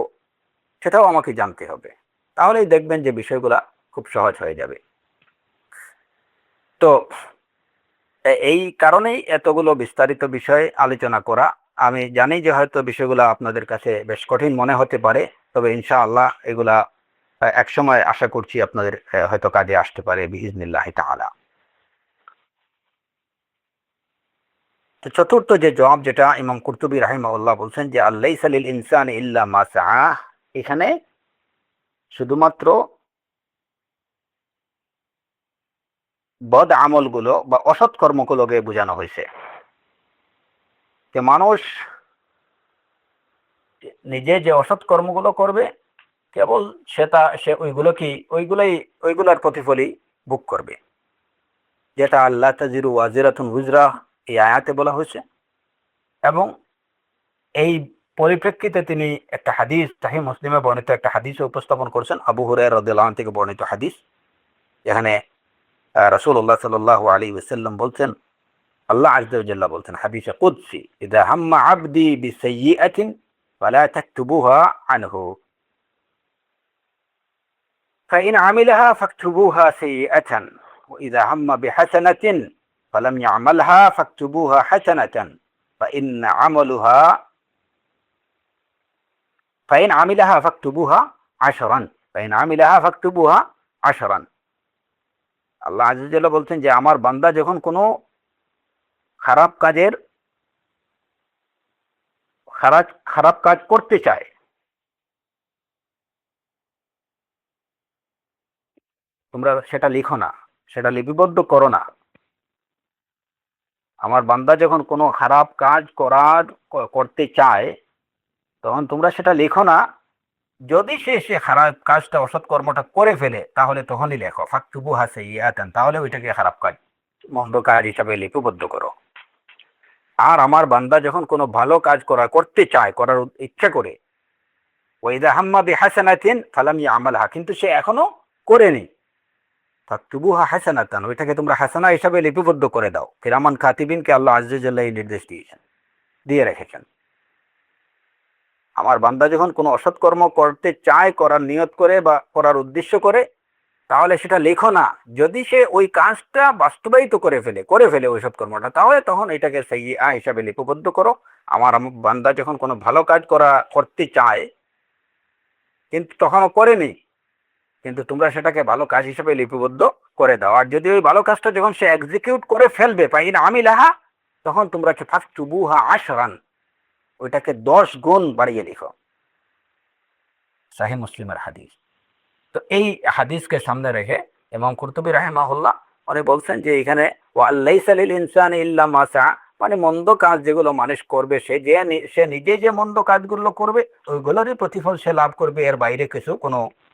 সেটাও আমাকে জানতে হবে। তাহলেই দেখবেন যে বিষয়গুলা খুব সহজ হয়ে যাবে। তো এই কারণেই এতগুলো বিস্তারিত বিষয় আলোচনা করা। আমি জানি যে হয়তো বিষয়গুলো আপনাদের কাছে বেশ কঠিন মনে হতে পারে, তবে ইনশাআল্লাহ এগুলা একসময় আশা করছি আপনাদের হয়তো কাজে আসতে পারে বিইজনিল্লাহি তাআলা। তো চতুর্থ যে জবাব, যেটা ইমাম কুরতুবী রাহিমাহুল্লাহ বলছেন যে আল্লাইসা লিল ইনসানি ইল্লা মা সাআহ, এখানে শুধুমাত্র বদ আমলগুলো বা অসৎ কর্মগুলোকে বোঝানো হয়েছে। যে মানুষ নিজে যে অসৎ কর্মগুলো করবে, কেবল সে ওইগুলার প্রতিফলই ভোগ করবে, যেটা আল্লাহ তাজিরু ওয়াজিরাতুন উজরা এই আয়াতে বলা হয়েছে। এবং এই পরিপ্রেক্ষিতে তিনি একটা হাদিস, সহিহ মুসলিমে বর্ণিত একটা হাদিসে উপস্থাপন করছেন, আবু হুরায়রা রাদিয়াল্লাহু আনহু থেকে বর্ণিত হাদিস, যেখানে রাসূলুল্লাহ সাল্লাল্লাহু আলাইহি ওয়াসাল্লাম বলছেন, আল্লাহ আযজা ওয়া জাল্লা বলছেন হাদিসে কুদসি, ইযা হাম্মা আবদি বিসাইয়্যাতিন ফালা তাকতুবুহা আনহু ফাইন আমিলাহা ফাকতুবুহা সাইয়্যাতান ওয়া ইযা হাম্মা বিহাসানাতিন ফালাম ইয়ামালহা ফাকতুবুহা হাসানাতান ফাইন আমালুহা ফাইন আমিলাহা ফাকতুবুহা আশরান ফাইন আমিলাহা ফাকতুবুহা আশরান। আল্লাহ আযজা ওয়া জাল্লা বলছেন যে আমার বান্দা যখন কোনো খারাপ কাজ করতে চায়, তোমরা সেটা লিখো না, সেটা লিপিবদ্ধ করো না। আমার বান্দা যখন কোনো খারাপ কাজ করতে চায়, তখন তোমরা সেটা লিখো না। যদি সে খারাপ কাজটা, অসৎ কর্মটা করে ফেলে, তাহলে তখনই লেখো ফাকতুবুহা সাইয়্যাতান, তাহলে ওইটাকে খারাপ কাজ, মন্দ কাজ হিসাবে লিপিবদ্ধ করো। আর আমার বান্দা যখন কোনো ভালো কাজ করতে চায়, করার ইচ্ছা করে, ওয়াইদা হাম্মা বিহাসানাতিন ফালাম ইয়ামালহা, কিন্তু সে এখনো করেনি, ফাকতুবুহা হাসানাতান, ওইটাকে তোমরা হাসানা হিসাবে লিপিবদ্ধ করে দাও। কিরামান কাতিবিনকে আল্লাহ আজ্জা জাল্লা এই নির্দেশ দিয়ে রেখেছেন। আমার বান্দা যখন কোনো অসৎ কর্ম করতে চায়, করার নিয়ত করে বা করার উদ্দেশ্য করে, তাহলে সেটা লেখো না। যদি সে ওই কাজটা বাস্তবায়িত করে ফেলে ওই সৎ কর্মটা, তাহলে তখন এটাকে সাইয়্যিআ হিসাবে লিপিবদ্ধ করো। আমার বান্দা যখন কোনো ভালো কাজ করতে চায় কিন্তু তখনও করেনি, কিন্তু তোমরা সেটাকে ভালো কাজ হিসেবে লিপিবদ্ধ করে দাও। আর যদি ওই ভালো কাজটা যখন সে এক্সিকিউট করে ফেলবে, পাইন আমিলাহা, তখন তোমরা কি ফাকতুবুহা আশরান, ওইটাকে 10 গুণ বাড়িয়ে লিখো। সাহিহ মুসলিমের হাদিস। তো এই হাদিসকে সামনে রেখে ইমাম কুরতুবী রাহিমাহুল্লাহ উনি বলছেন যে এখানে ওয়ালাইসা লিল ইনসানি ইল্লা মা সা, মানে মন্দ কাজ যেগুলো মানুষ করবে, সে নিজে যে মন্দ কাজগুলো করবে ওইগুলোরই প্রতিফল সে লাভ করবে, এর বাইরে কিছু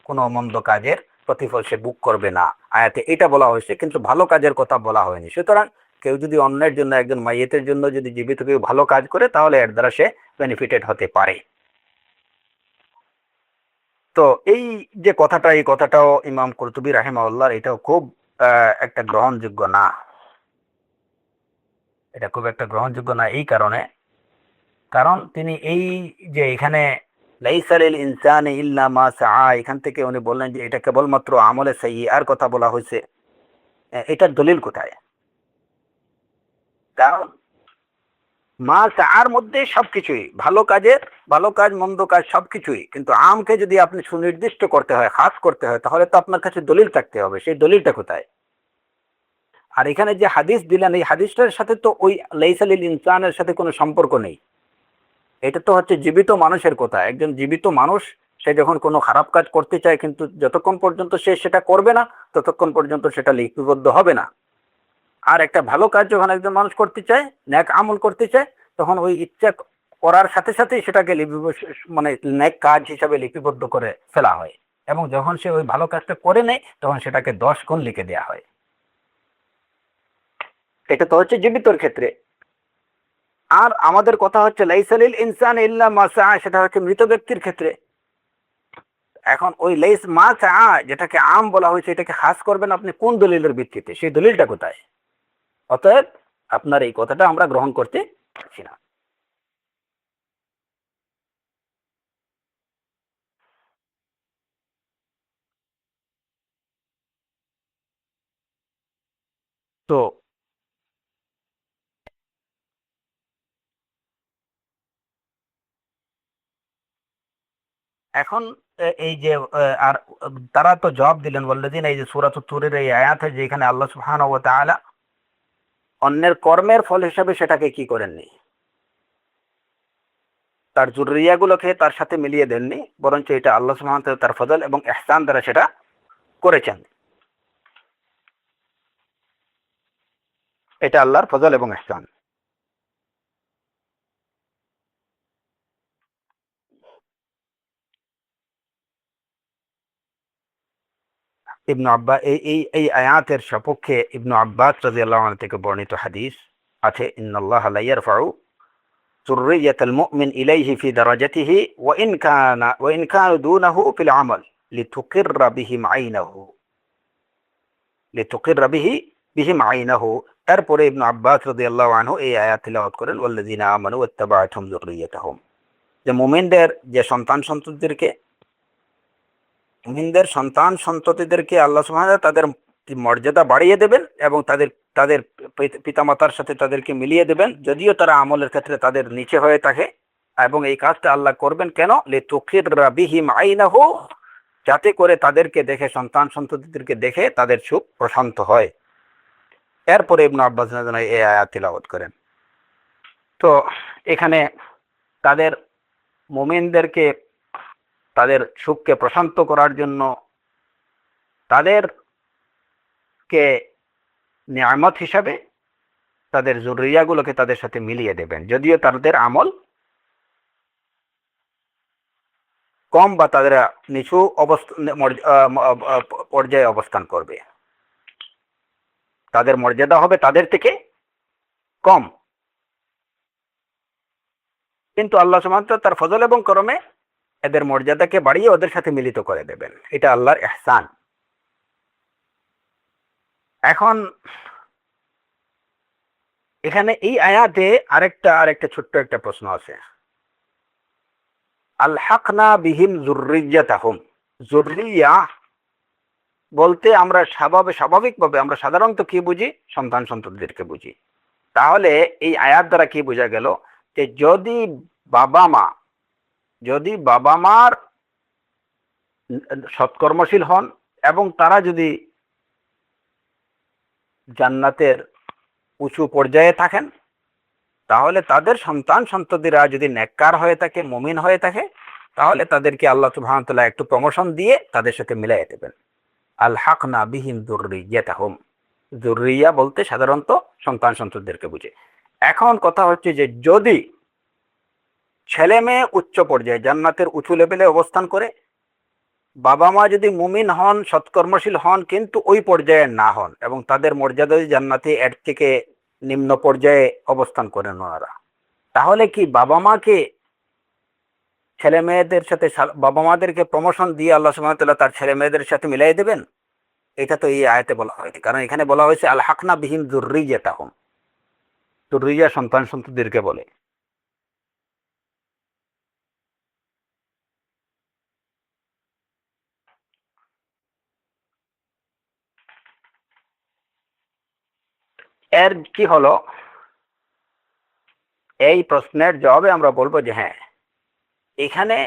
কোনো মন্দ কাজের প্রতিফল সে বুক করবে না। আয়াতে এটা বলা হয়েছে, কিন্তু ভালো কাজের কথা বলা হয়নি। সুতরাং কেউ যদি অন্যের জন্য, একজন মাইয়েতের জন্য যদি জীবিত কেউ ভালো কাজ করে, তাহলে এর দ্বারা সে বেনিফিটেড হতে পারে। তো এই যে কথাটা, এই কথাটাও ইমাম কুরতুবী রাহিমাহুল্লাহর এটাও খুব একটা গ্রহণযোগ্য না। এটা খুব একটা গ্রহণযোগ্য না এই কারণ তিনি এই যে এখানে লাইসা লিল ইনসানি ইল্লা মা সাআ, এখান থেকে উনি বললেন যে এটা কেবলমাত্র আমলে সাইয়্যিআর কথা বলা হয়েছে। এটার দলিল কোথায়? কারণ মা চার মধ্যে সবকিছুই, ভালো কাজ মন্দ কাজ সবকিছুই, কিন্তু আমকে যদি আপনি সুনির্দিষ্ট করতে হয়, খাস করতে হয়, তাহলে তো আপনার কাছে দলিল থাকতে হবে। সেই দলিলটা কোথায়? আর এখানে যে হাদিস দিলেন, এই হাদিসটার সাথে তো ওই লাইসা লিল ইনসানের সাথে কোনো সম্পর্ক নেই। এটা তো হচ্ছে জীবিত মানুষের কথা। একজন জীবিত মানুষ সে যখন কোনো খারাপ কাজ করতে চায়, কিন্তু যতক্ষণ পর্যন্ত সে সেটা করবে না, ততক্ষণ পর্যন্ত সেটা লিপিবদ্ধ হবে না। আর একটা ভালো কাজ যখন একজন মানুষ করতে চায়, ন্যাক আমল করতে চায়, তখন ওই ইচ্ছা করার সাথে সাথেই সেটাকে মানে ন্যাক কাজ হিসাবে লিপিবদ্ধ করে ফেলা হয়, এবং যখন সে ওই ভালো কাজটা করে নেয়, তখন সেটাকে 10 গুণ লিখে দেওয়া হয়। এটা তো হচ্ছে জীবিতর ক্ষেত্রে। আর আমাদের কথা হচ্ছে লাইসা লিল ইনসান ইল্লা মা সা, সেটা হচ্ছে মৃত ব্যক্তির ক্ষেত্রে। এখন ওই লাইস মা সা যেটাকে আম বলা হয়েছে, এটাকে খাস করবেন আপনি কোন দলিলের ভিত্তিতে? সেই দলিলটা কোথায়? অতএব আপনার এই কথাটা আমরা গ্রহণ করতে পারছি না। তো এখন এই যে আর তারা তো জবাব দিলেন, ওয়াল্লাযিনা, এই যে সূরাতুত তুরের এই আয়াতে যেখানে আল্লাহ সুবহানাহু ওয়া তাআলা অন্যের কর্মের ফল হিসাবে সেটাকে কি করেননি, তার যুররিয়াগুলোকে তার সাথে মিলিয়ে দেননি, বরঞ্চ এটা আল্লাহ সুবহানাহু ওয়া তাআলা তার ফজল এবং ইহসান দ্বারা সেটা করেছেন। এটা আল্লাহর ফজল এবং ইহসান। ইবনু আব্বাস এই আয়াতের সপক্ষে ইবনু আব্বাস রাদিয়াল্লাহু আনহু থেকে বর্ণিত হাদিস আছে, ইন্নাল্লাহা লা ইয়ারফাউ যুররিয়াতাল মুমিন ইলাইহি ফি দারাজাতিহি ওয়া ইন কানু দুনাহু ফিল আমাল লিতুকিররা বিহিম আইনাহু লিতুকিররা বিহিম আইনাহু। তারপরে ইবনু আব্বাস রাদিয়াল্লাহু আনহু এই আয়াত তিলাওয়াত করেন, ওয়াল্লাযিনা আমানু ওয়াত্তাবাআতুহুম যুররিয়াতুহুম, যে মুমিনদের যে সন্তান সন্ততিদেরকে আল্লাহ সুবহানাহু ওয়া তাআলা তাদের মর্যাদা বাড়িয়ে দেবেন, এবং তাদের তাদের পিতামাতার সাথে তাদেরকে মিলিয়ে দেবেন, যদিও তারা আমলের ক্ষেত্রে তাদের নিচে হয়ে থাকে। এবং এই কাজটা আল্লাহ করবেন কেন? লিতুকিররা বিহিম আইনাহু, যাতে করে তাদেরকে দেখে, সন্তান সন্ততিদেরকে দেখে তাদের চোখ প্রশান্ত হয়। এরপরে ইবনে আব্বাস এই আয়াত তিলাওয়াত করেন। তো এখানে তাদের মুমিনদেরকে তাদের সুখকে প্রশান্ত করার জন্য তাদেরকে নিয়ামত হিসাবে তাদের জরুরিয়াগুলোকে তাদের সাথে মিলিয়ে দেবেন, যদিও তাদের আমল কম বা তাদের নিচু পর্যায়ে অবস্থান করবে, তাদের মর্যাদা হবে তাদের থেকে কম। কিন্তু আল্লাহ সুবহানাহু ওয়া তাআলা তার ফজল এবং করমে এদের মর্যাদাকে বাড়িয়ে ওদের সাথে মিলিত করে দেবেন। এটা আল্লাহর ইহসান। এখন এখানে এই আয়াতে আরেকটা ছোট্ট একটা প্রশ্ন আছে। আলহাকনা বিহিম যুররিয়াতাহুম, যুররিয়া বলতে আমরা স্বাভাবিকভাবে আমরা সাধারণত কি বুঝি? সন্তান সন্ততিদেরকে বুঝি। তাহলে এই আয়াত দ্বারা কি বোঝা গেল? যে বাবা মা যদি বাবা মার সৎকর্মশীল হন এবং তারা যদি জান্নাতের উঁচু পর্যায়ে থাকেন, তাহলে তাদের সন্তান সন্ততিরা যদি নেককার হয়ে থাকে, মুমিন হয়ে থাকে, তাহলে তাদেরকে আল্লাহ সুবহানাহু ওয়া তাআলা একটু প্রমোশন দিয়ে তাদের সাথে মিলাই দেবেন। আলহাকনা বিহিম যুররিয়াতাহুম, যুররিয়া বলতে সাধারণত সন্তান সন্ততিদেরকে বুঝে। এখন কথা হচ্ছে যে যদি ছেলে মেয়ে উচ্চ পর্যায়ে জান্নাতের উঁচু লেভেলে অবস্থান করে, বাবা মা যদি মুমিন হন, সৎকর্মশীল হন, কিন্তু ওই পর্যায়ে না হন এবং তাদের মর্যাদা জান্নাতে এর থেকে নিম্ন পর্যায়ে অবস্থান করেন ওনারা, তাহলে কি বাবা মাকে ছেলে মেয়েদের সাথে বাবা মাদেরকে প্রমোশন দিয়ে আল্লাহ সুবহানাহু ওয়া তাআলা তার ছেলে মেয়েদের সাথে মিলাই দেবেন? এটা তো এই আয়াতে বলা হয়নি, কারণ এখানে বলা হয়েছে আলহাকনা বিহিম যুররিয়াতাহুম, যুররিয়া সন্তান সন্ততিদেরকে বলে। এর কি হলো? এই প্রশ্নের জবাবে আমরা বলবো যে হ্যাঁ, এখানে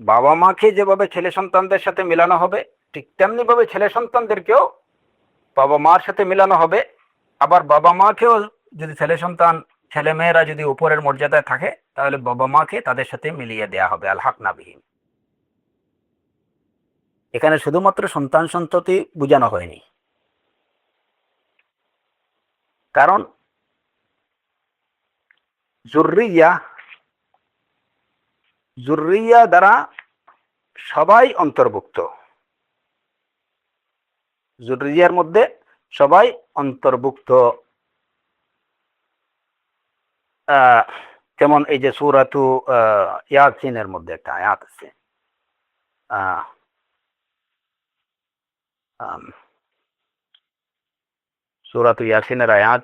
বাবা মাকে যেভাবে ছেলে সন্তানদের সাথে মেলানো হবে, ঠিক তেমনি ভাবে ছেলে সন্তানদেরকেও বাবা মার সাথে মেলানো হবে। আবার বাবা মাকেও যদি ছেলে মেয়েরা যদি উপরের মর্যাদায় থাকে, তাহলে বাবা মাকে তাদের সাথে মিলিয়ে দেয়া হবে। আলহাকনা বিহিম, এখানে শুধুমাত্র সন্তান সন্ততি বোঝানো হয়নি, কারণ যুররিয়া দ্বারা সবাই অন্তর্ভুক্ত, যুররিয়ার মধ্যে সবাই অন্তর্ভুক্ত। যেমন এই যে সূরাতু ইয়াসিনের মধ্যে একটা আয়াত আছে, সূরাতু ইয়াসিনের আয়াত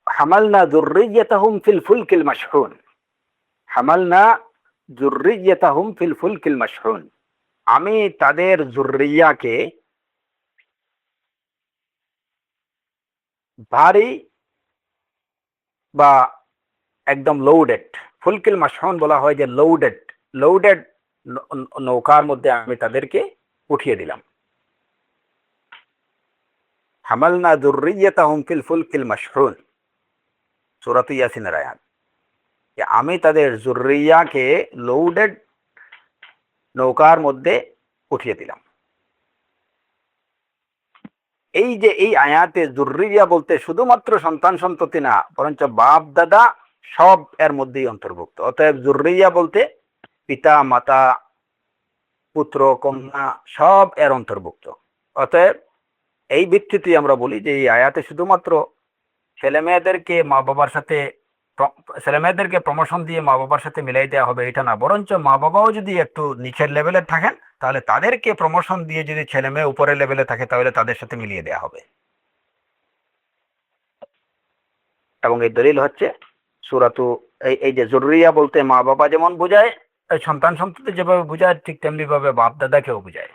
হামালনা যুররিয়াতাহুম ফিল ফুলকিল মাশহুন, হামালনা যুররিয়াতাহুম ফিল ফুলকিল মাশহুন, আমি তাদের যুররিয়াকে ভারী বা একদম লোডেড, ফুলকিল মাশহুন বলা হয় যে লোডেড লোডেড নৌকার মধ্যে আমি তাদেরকে উঠিয়ে দিলাম। হামালনা যুররিয়াতাহুম ফিল ফুলকিল মাশহুন, সূরাতু ইয়াসিনের আয়াত। আমি তাদের যুররিয়াকে লোডেড নৌকার মধ্যে উঠিয়ে দিলাম। এই যে এই আয়াতে যুররিয়া বলতে শুধুমাত্র সন্তান সন্ততি না, বরঞ্চ বাপ দাদা সব এর মধ্যেই অন্তর্ভুক্ত। অতএব যুররিয়া বলতে পিতা মাতা পুত্র কন্যা সব এর অন্তর্ভুক্ত। অতএব এই ভিত্তিতে আমরা বলি যে এই আয়াতে শুধুমাত্র ছেলে মেয়েদেরকে প্রমোশন দিয়ে মা বাবার সাথে মিলাই দেওয়া হবে এটা না, বরঞ্চ মা বাবাও যদি একটু নিচের লেভেলে থাকেন, তাহলে তাদেরকে প্রমোশন দিয়ে যদি ছেলে মেয়ে উপরের লেভেলে থাকে, তাহলে তাদের সাথে মিলিয়ে দেওয়া হবে। এবং এই দলিল হচ্ছে সূরাতু এই যে যুররিয়া বলতে মা বাবা যেমন বোঝায়, সন্তান সন্ততি যেভাবে বোঝায়, ঠিক তেমনি ভাবে বাপ দাদাকেও বোঝায়।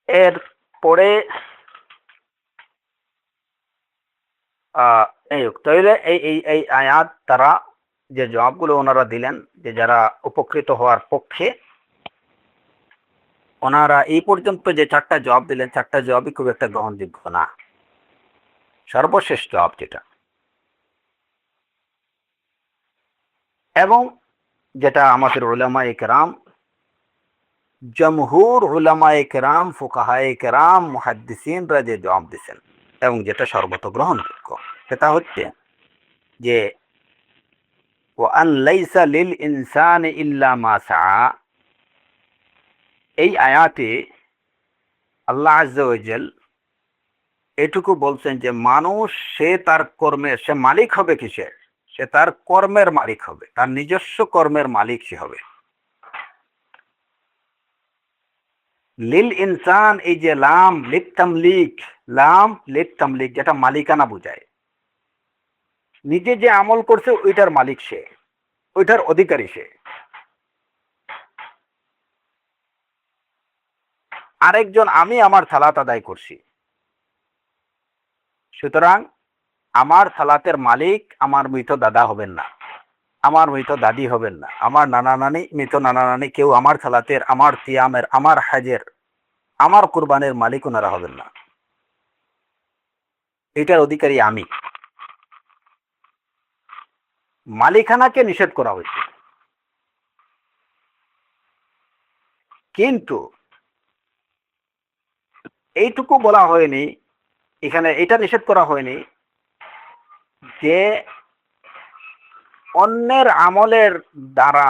এর পরে তাহলে এই আয়াত তারা যে জবাবগুলো ওনারা দিলেন, যে যারা উপকৃত হওয়ার পক্ষে, ওনারা এই পর্যন্ত যে 4টা জবাব দিলেন, 4টা জবাবই খুব একটা গ্রহণযোগ্য না। সর্বশেষ জবাব যেটা, এবং যেটা আমাদের উলামায়ে কেরাম, জমহুর উলামায়ে কেরাম, ফুকাহায়ে কেরাম, মুহাদ্দিসিনরা যে জবাব দিয়েছেন, এবং যেটা সর্বত গ্রহণযোগ্য, সেটা হচ্ছে যে ওয়ান লাইসা লিল ইনসানি ইল্লা মা সাআ। এই আয়াতে আল্লাহ আযজা ওয়া জাল এটুকু বলছেন যে মানুষ সে তার কর্মের, সে মালিক হবে কিসের? সে তার কর্মের মালিক হবে, তার নিজস্ব কর্মের মালিক সে হবে। লিল ইনসান, এই যে লাম লিত তামলিক, লাম লিত তামলিক যেটা মালিকানা বোঝায়, নিজে যে আমল করছে ওইটার মালিক সে, ওইটার অধিকারী সে। আরেকজন, আমি আমার সালাত আদায় করছি, সুতরাং আমার সালাতের মালিক আমার মৃত দাদা হবেন না, আমার মৃত দাদি হবেন না, আমার নানা নানি, মৃত নানা নানি কেউ আমার সালাতের, আমার সিয়ামের, আমার হাজের, আমার কুরবানের মালিক ওনারা হবেন না। এটার অধিকারী আমি। মালিকানাকে নিষেধ করা হয়েছে, কিন্তু এইটুকু বলা হয়নি, এখানে এটা নিষেধ করা হয়নি যে অন্যের আমলের দ্বারা,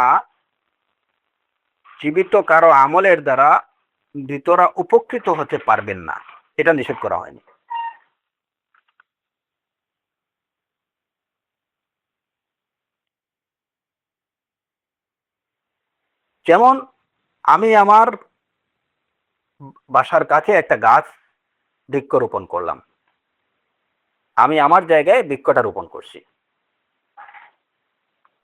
জীবিত কারো আমলের দ্বারা মৃতরা উপকৃত হতে পারবেন না, এটা নিষেধ করা হয়নি। যেমন আমি আমার বাসার কাছে একটা গাছ বৃক্ষরোপণ করলাম, আমি আমার জায়গায় বৃক্ষটা রোপণ করছি।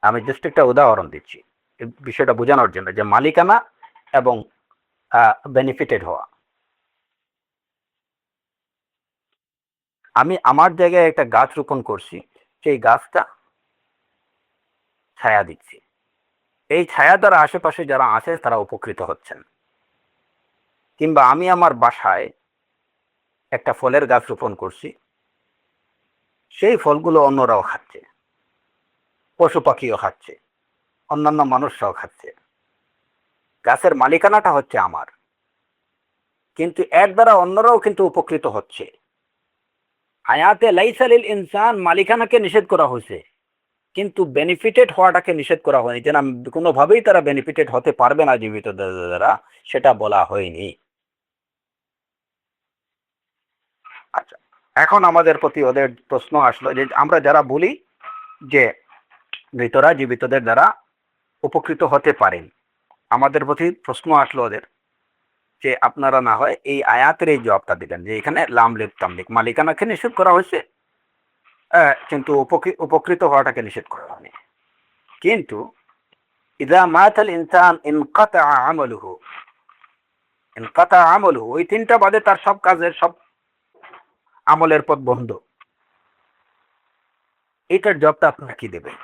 আমি জাস্ট একটা উদাহরণ দিচ্ছি এই বিষয়টা বোঝানোর জন্য, যে মালিকানা এবং বেনিফিটেড হওয়া। আমি আমার জায়গায় একটা গাছ রোপণ করছি, সেই গাছটা ছায়া দিচ্ছি, এই ছায়া দ্বারা আশেপাশে যারা আছে তারা উপকৃত হচ্ছেন। কিংবা আমি আমার বাসায় একটা ফলের গাছ রোপণ করছি, সেই ফলগুলো অন্যরাও খাচ্ছে, পশু পাখিও খাচ্ছে, অন্যান্য মানুষরাও খাচ্ছে। গাছের মালিকানাটা হচ্ছে আমার, কিন্তু এর দ্বারা অন্যরাও কিন্তু উপকৃত হচ্ছে। আয়াতে লাইসা লিল ইনসান মালিকানাকে নিষেধ করা হয়েছে, কিন্তু বেনিফিটেড হওয়াটাকে নিষেধ করা হয়নি, যেন কোনোভাবেই তারা বেনিফিটেড হতে পারবে না জীবিত দ্বারা, সেটা বলা হয়নি। আচ্ছা, এখন আমাদের প্রতি ওদের প্রশ্ন আসলো যে আমরা যারা বলি যে মৃতরা জীবিতদের দ্বারা উপকৃত হতে পারেন, আমাদের প্রতি প্রশ্ন আসলো ওদের যে আপনারা না হয় এই আয়াতের এই জবাবটা দিলেন যে এখানে লাম লিপ তামলিক মালিকানাকে নিষেধ করা হয়েছে, কিন্তু উপকৃত হওয়াটাকে নিষেধ করা হয়নি। কিন্তু ইদা মাতাল ইনসান ইনকাতা আমালুহু, ইনকাতা আমালুহু, ওই তিনটা বাদে তার সব কাজের, সব আমলের পথ বন্ধ, এটার জবটা আপনারা কি দেবেন?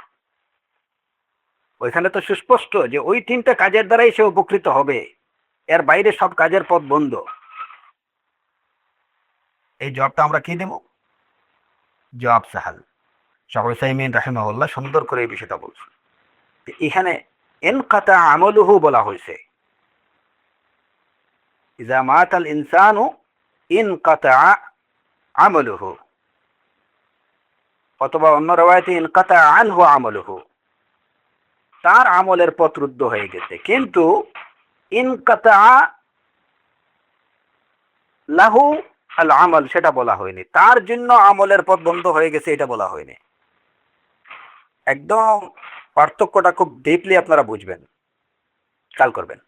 ওইখানে তো সুস্পষ্ট যে ওই তিনটা কাজের দ্বারাই সে উপকৃত হবে, এর বাইরে সব কাজের পথ বন্ধ। এই জবটা আমরা কি দেব? জবাব সাহাল। শাহ উসাইমিন রাহিমাহুল্লাহ সুন্দর করে এই বিষয়টা বলছেন। এখানে ইনকাতা আমালুহু বলা হয়েছে, ইজা মাতাল ইনসানু ইনকাতা আমালুহু, অথবা অন্য রাওয়ায়াতে ইনকাতা আনহু আমালুহু, তার আমলের পথ রুদ্ধ হয়ে গেছে। কিন্তু ইনকাতা লাহু আল আমল সেটা বলা হয়নি, তার জন্য আমলের পথ বন্ধ হয়ে গেছে এটা বলা হয়নি। একদম পার্থক্যটা খুব ডিপলি আপনারা বুঝবেন, খেয়াল করবেন।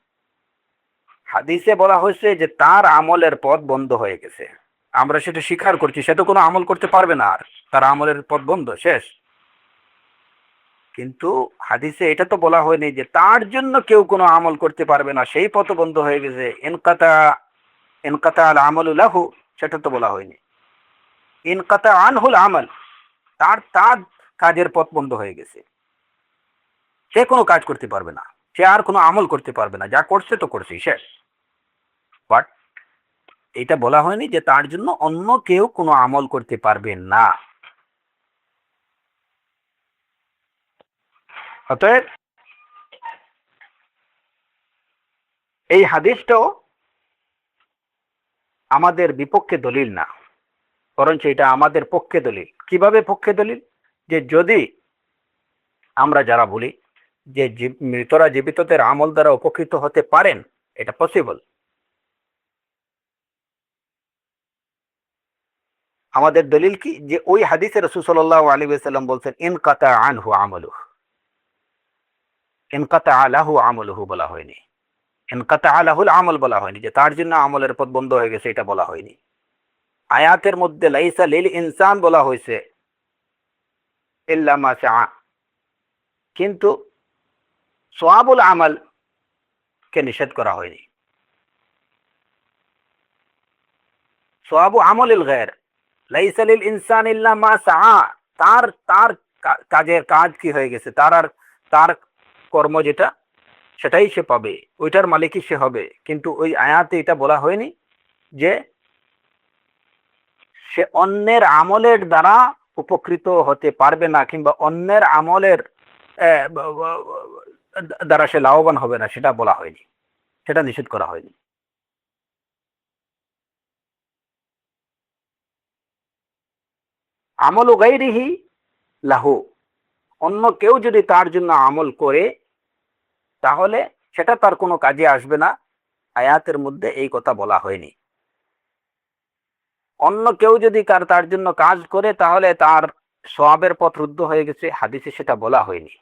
হাদিসে বলা হয়েছে যে তার আমলের পথ বন্ধ হয়ে গেছে, আমরা সেটা স্বীকার করছি, সে তো কোনো আমল করতে পারবে না, আর তার আমলের পথ বন্ধ, শেষ। কিন্তু হাদিসে এটা তো বলা হয়নি যে তার জন্য কেউ কোনো আমল করতে পারবে না, সেই পথ বন্ধ হয়ে গেছে। ইনকাতা, ইনকাতা আল আমলু লাহু, সেটা তো বলা হয়নি। ইনকাতা আনহুল আমল, তার তার কাজের পথ বন্ধ হয়ে গেছে, সে কোনো কাজ করতে পারবে না, সে আর কোনো আমল করতে পারবে না, যা করছে তো করছেই, শেষ। বাট এটা বলা হয়নি যে তার জন্য অন্য কেউ কোনো আমল করতে পারবে না। অতএব এই হাদিসটাও আমাদের বিপক্ষে দলিল না, বরঞ্চ এটা আমাদের পক্ষে দলিল। কিভাবে পক্ষে দলিল? যে যদি আমরা যারা বলি যে মৃতরা জীবিতদের আমল দ্বারা উপকৃত হতে পারেন, এটা পসিবল, আমাদের দলিল কি? যে ওই হাদিসে রাসূল সাল্লাল্লাহু আলাইহি ওয়াসাল্লাম বলছেন ইনকাতা আনহু আমালুহু, ইনকাতা আলাহু আমালুহু বলা হয়নি, ইনকাতা আলাহুল আমল বলা হয়নি, যে তার জন্য আমলের পথ বন্ধ হয়ে গেছে এটা বলা হয়নি। আয়াতের মধ্যে লাইসা লিল ইনসান বলা হয়েছে ইল্লা মা শাআ, কিন্তু সওয়াবুল আমাল কে নিষেধ করা হয়নি। সওয়াবু আমলিল গায়র, লাইসা লিল ইনসান ইল্লা মা শাআ, তার তার কাজের কাজ কি হয়ে গেছে, তার আর তার কর্ম যেটা সেটাই সে পাবে, ওইটার মালিকই সে হবে। কিন্তু ওই আয়াতে এটা বলা হয়নি যে সে অন্যের আমলের দ্বারা উপকৃত হতে পারবে না, কিংবা অন্যের আমলের দ্বারা সে লাভবান হবে না, সেটা বলা হয়নি, সেটা নিষেধ করা হয়নি। আমল গাইরিহি লাহু, অন্য কেউ যদি তার জন্য আমল করে তাহলে সেটা তার কোনো কাজে আসবে না, আয়াতের মধ্যে এই কথা বলা হয়নি। অন্য কেউ যদি তার জন্য কাজ করে তাহলে তার সওয়াবের পথ রুদ্ধ হয়ে গেছে, হাদিসে সেটা বলা হয়নি।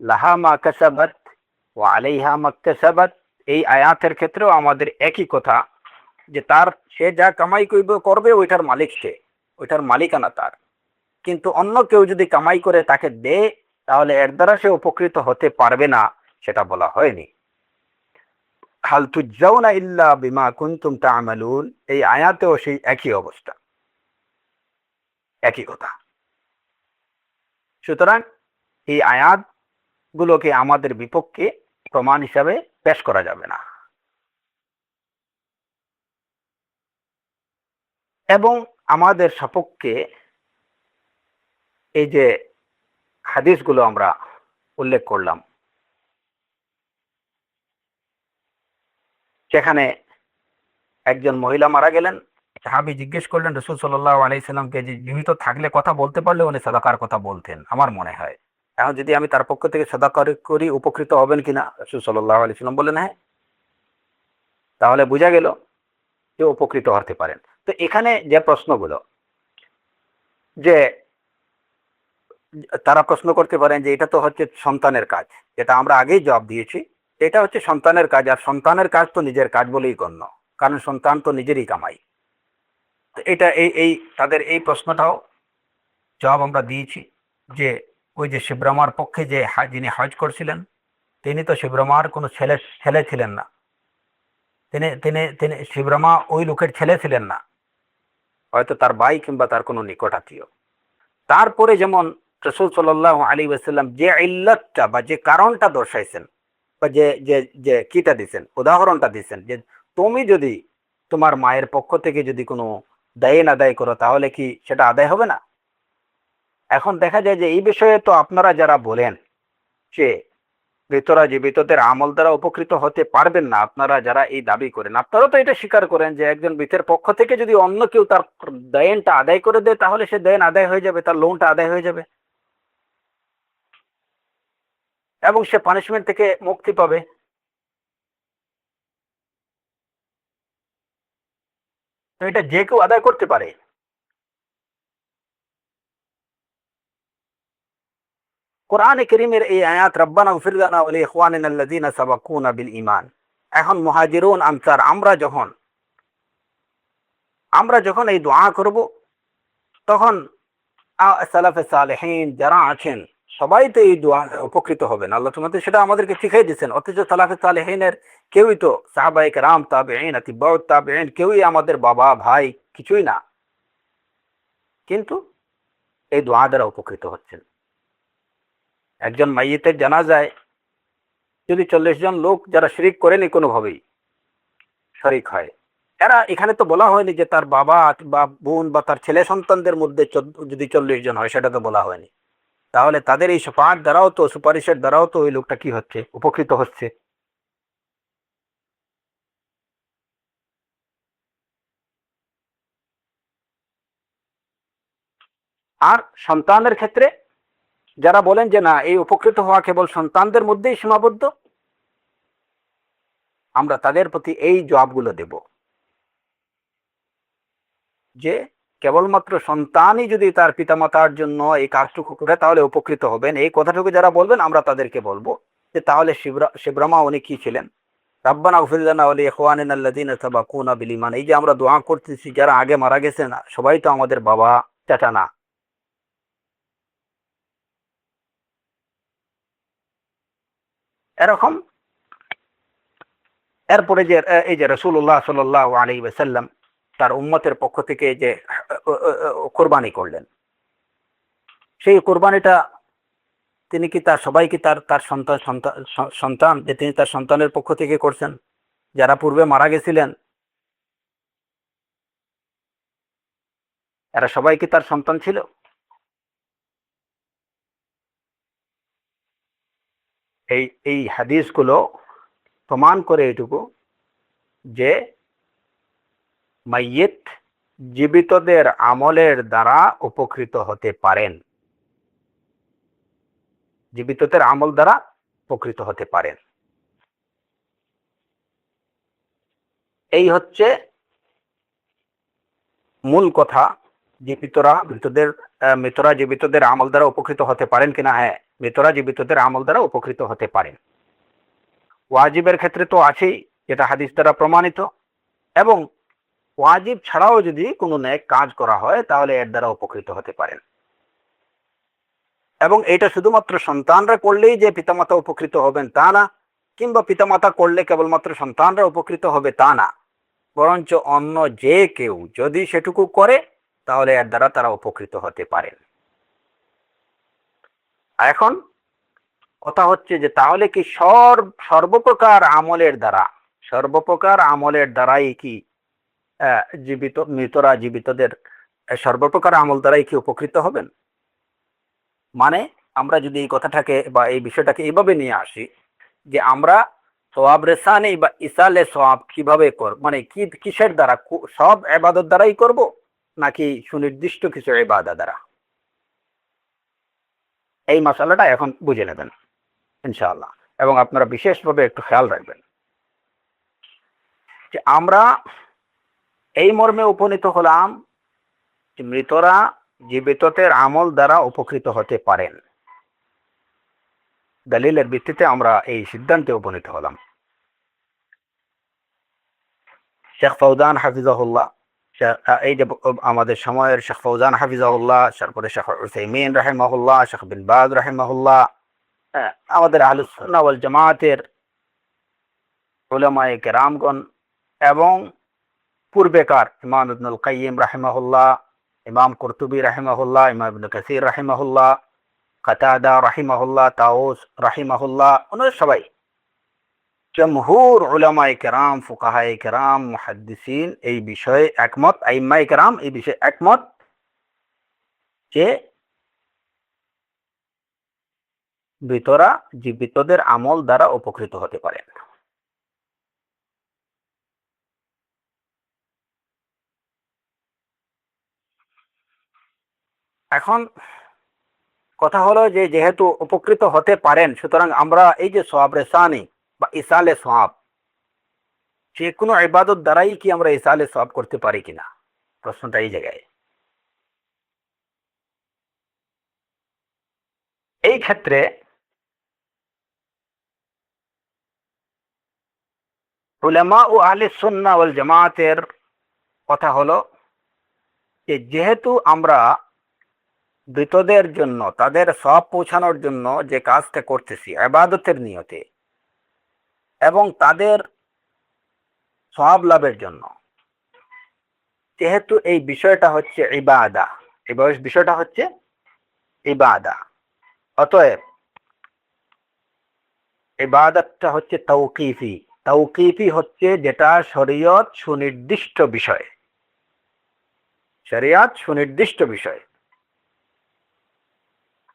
লাহা মা কাসাবাত ওয়া আলাইহা মাকতাসাবাত, এই আয়াতের ক্ষেত্রেও আমাদের একই কথা, যে তার সে যা কামাই করবে ওইটার মালিক সে, ওইটার মালিকানা তার। কিন্তু অন্য কেউ যদি কামাই করে তাকে দেয় তাহলে এর দ্বারা সে উপকৃত হতে পারবে না, সেটা বলা হয়নি। হাল তুজাউনা ইল্লা বিমা কুনতুম তা'মালুন, এই আয়াতেও সেই একই অবস্থা, একই কথা। সুতরাং এই আয়াত গুলোকে আমাদের বিপক্ষে প্রমাণ হিসাবে পেশ করা যাবে না। এবং আমাদের সপক্ষে এই যে হাদিসগুলো আমরা উল্লেখ করলাম, সেখানে একজন মহিলা মারা গেলেন, সাহাবী জিজ্ঞেস করলেন রাসূল সাল্লাল্লাহু আলাইহি সাল্লামকে যে জীবিত থাকলে কথা বলতে পারলে উনি সাদাকার কথা বলতেন আমার মনে হয়, এখন যদি আমি তার পক্ষ থেকে সাদাকা করি উপকৃত হবেন কিনা? রাসূল সাল্লাল্লাহু আলাইহি সাল্লাম বললেন হ্যাঁ। তাহলে বোঝা গেল যে উপকৃত হতে পারেন। তো এখানে যে প্রশ্নগুলো, যে তারা প্রশ্ন করতে পারেন যে এটা তো হচ্ছে সন্তানের কাজ, যেটা আমরা আগেই জবাব দিয়েছি, এটা হচ্ছে সন্তানের কাজ, আর সন্তানের কাজ তো নিজের কাজ বলেই গণ্য, কারণ সন্তান তো নিজেরই কামাই। তো এটা এই এই তাদের এই প্রশ্নটাও জবাব আমরা দিয়েছি, যে ওই যে শিবরামার পক্ষে যে যিনি হজ করছিলেন, তিনি তো শিবরামার কোনো ছেলে ছেলে ছিলেন না, তিনি তিনি তিনি শিবরামা ওই লোকের ছেলে ছিলেন না, হয়তো তার ভাই কিংবা তার কোনো নিকট আত্মীয়। তারপরে যেমন রাসূল সাল্লাল্লাহু আলাইহি ওয়াসাল্লাম যে ইল্লাতটা বা যে কারণটা দর্শাইছেন, বা যে যে যে কিটা দিচ্ছেন, উদাহরণটা দিচ্ছেন, যে তুমি যদি তোমার মায়ের পক্ষ থেকে যদি কোনো দায়ন আদায় করো তাহলে কি সেটা আদায় হবে না? এখন দেখা যায় যে এই বিষয়ে তো আপনারা যারা বলেন যে মৃতরা জীবিতদের আমল দ্বারা উপকৃত হতে পারবেন না, আপনারা যারা এই দাবি করেন, আপনারা তো এটা স্বীকার করেন যে একজন মৃতের পক্ষ থেকে যদি অন্য কেউ তার দায়নটা আদায় করে দেয় তাহলে সে দায়ন আদায় হয়ে যাবে, তার লোনটা আদায় হয়ে যাবে এবং সে পানিশমেন্ট থেকে মুক্তি পাবে। তো এটা যে কেউ আদায় করতে পারে। কোরআনে কারীমের এই আয়াত রব্বানা ইগফির লানা ওয়া লিইখওয়ানিনা আল্লাযীনা সাবাকুনা বিল ঈমান, এখন মুহাজিরুন আনসার আমরা যখন এই দোয়া করব, তখন সালাফে সালেহিন যারা আছেন সবাই তো এই দোয়া উপকৃত হবেন, আল্লাহ তোমাদের সেটা আমাদেরকে শিখিয়ে দিচ্ছেন। অথচ সালাফে সালেহিনের কেউই তো, সাহাবায়ে কেরাম, তাবেঈন, আতিবাউত তাবেঈন, কেউই আমাদের বাবা ভাই কিছুই না, কিন্তু এই দোয়া দ্বারা উপকৃত হচ্ছেন। একজন মাইয়িতের জানাজায় যদি 40 জন লোক যারা শিরিক করেনি কোনোভাবেই শরিক হয়, এরা, এখানে তো বলা হয়নি যে তার বাবা বা বোন বা তার ছেলে সন্তানদের মধ্যে যদি 40 জন হয়, সেটা তো বলা হয়নি। তাহলে তাদের এই শফাআত দ্বারাও তো, সুপারিশের দ্বারাও তো ওই লোকটা কি হচ্ছে, উপকৃত হচ্ছে। আর সন্তানের ক্ষেত্রে যারা বলেন যে না, এই উপকৃত হওয়া কেবল সন্তানদের মধ্যেই সীমাবদ্ধ, আমরা তাদের প্রতি এই জবাবগুলো দেব যে কেবলমাত্র সন্তানই যদি তার পিতামাতার জন্য এই কাজটুকু করে তাহলে উপকৃত হবেন, এই কথাটুকু যারা বলবেন আমরা তাদেরকে বলবো যে তাহলে শিবরামা উনি কি ছিলেন? রাব্বানা ইগফির লানা ওয়া লিইখওয়ানিনা আল্লাযীনা সাবাকুনা বিল ঈমান। এই যে আমরা দোয়া করতেছি, যারা আগে মারা গেছেন সবাই তো আমাদের বাবা চাচা না। এরকম এরপরে যে এই যে রাসূলুল্লাহ সাল্লাল্লাহু আলাইহি ওয়াসাল্লাম তার উম্মতের পক্ষ থেকে যে কোরবানি করলেন, সেই কোরবানিটা তিনি কি তার সবাই কি তার তার সন্তান সন্তান সন্তান যে তিনি তার সন্তানের পক্ষ থেকে করছেন? যারা পূর্বে মারা গেছিলেন এরা সবাই কি তার সন্তান ছিল? এই এই হাদিসগুলো প্রমাণ করে এটুকু যে মাইয়িত জীবিতদের আমলের দ্বারা উপকৃত হতে পারেন, জীবিতদের আমল দ্বারা উপকৃত হতে পারেন। এই হচ্ছে মূল কথা। মৃতরা জীবিতদের আমল দ্বারা উপকৃত হতে পারেন কিনা? হ্যাঁ, মৃতরা জীবিতদের আমল দ্বারা উপকৃত হতে পারেন। ওয়াজিবের ক্ষেত্রে তো আছেই, যেটা হাদিস দ্বারা প্রমাণিত, এবং ওয়াজিব ছাড়াও যদি কোনো নেক কাজ করা হয় তাহলে এর দ্বারা উপকৃত হতে পারেন। এবং এটা শুধুমাত্র সন্তানরা করলেই যে পিতামাতা উপকৃত হবেন তা না, কিংবা পিতামাতা করলে কেবলমাত্র সন্তানরা উপকৃত হবে তা না, বরঞ্চ অন্য যে কেউ যদি সেটুকু করে তাহলে এর দ্বারা তারা উপকৃত হতে পারেন। এখন কথা হচ্ছে যে তাহলে কি সর্বপ্রকার আমলের দ্বারাই কি মৃতরা জীবিতদের সর্বপ্রকার আমল দ্বারাই কি উপকৃত হবেন? মানে আমরা যদি এই কথাটাকে বা এই বিষয়টাকে এইভাবে নিয়ে আসি যে আমরা সওয়াব রেসানি বা ইসালে সওয়াব কিভাবে করব, মানে কিসের দ্বারা, সব ইবাদত দ্বারাই করব নাকি সুনির্দিষ্ট কিছু ইবাদত দ্বারা? এই মশালাটা এখন বুঝে নেবেন ইনশাআল্লাহ, এবং আপনারা বিশেষভাবে একটু খেয়াল রাখবেন যে আমরা এই মর্মে উপনীত হলাম যে মৃতরা জীবিতদের আমল দ্বারা উপকৃত হতে পারেন। দলিলের ভিত্তিতে আমরা এই সিদ্ধান্তে উপনীত হলাম। শেখ ফৌজান হাফিজাহুল্লাহ, এই যে আমাদের সময়ের শেখ ফৌজান হাফিজাহুল্লাহ, তারপরে শেখ উসাইমিন রাহিমাহুল্লাহ, শেখ বিন বাজ রাহিমাহুল্লাহ, আমাদের আহলুস সুন্নাহ ওয়াল জামাতের উলামায়ে কেরামগণ, এবং পূর্বেকার ইমাম ইবনুল কাইয়িম রাহিমাহুল্লাহ, ইমাম কুরতুবী রাহিমাহুল্লাহ, ইমাম ইবনে কাসির রাহিমাহুল্লাহ, কাতাদা রাহিমাহুল্লাহ, তাউস রাহিমাহুল্লাহ, ওনারা সবাই জমহুর উলামায়ে কেরাম, ফুকাহায়ে কেরাম, মুহাদ্দিসিন এই বিষয়ে একমত, আইম্মায়ে কেরাম এই বিষয়ে একমত যে মৃতরা জীবিতদের আমল দ্বারা উপকৃত হতে পারেন। এখন কথা হলো যে যেহেতু উপকৃত হতে পারেন, সুতরাং আমরা এই যে সওয়াব রেসানি বা ইসালে সওয়াব, যে কোনো ইবাদত দ্বারাই কি আমরা ইসালে সওয়াব করতে পারি কিনা, প্রশ্নটা এই জায়গায়। এই ক্ষেত্রে উলামা ও আহলে সুন্নাহ ওয়াল জামাতের কথা হলো যে যেহেতু আমরা মৃতদের জন্য তাদের সওয়াব পৌঁছানোর জন্য যে কাজটা করতেছি ইবাদতের নিয়তে এবং তাদের সওয়াব লাভের জন্য, যেহেতু এই বিষয়টা হচ্ছে ইবাদা, এই বিষয়টা হচ্ছে ইবাদা, অতএব ইবাদতটা হচ্ছে তাওকিফি। তাওকিফি হচ্ছে যেটা শরীয়ত সুনির্দিষ্ট বিষয়, শরীয়ত সুনির্দিষ্ট বিষয়।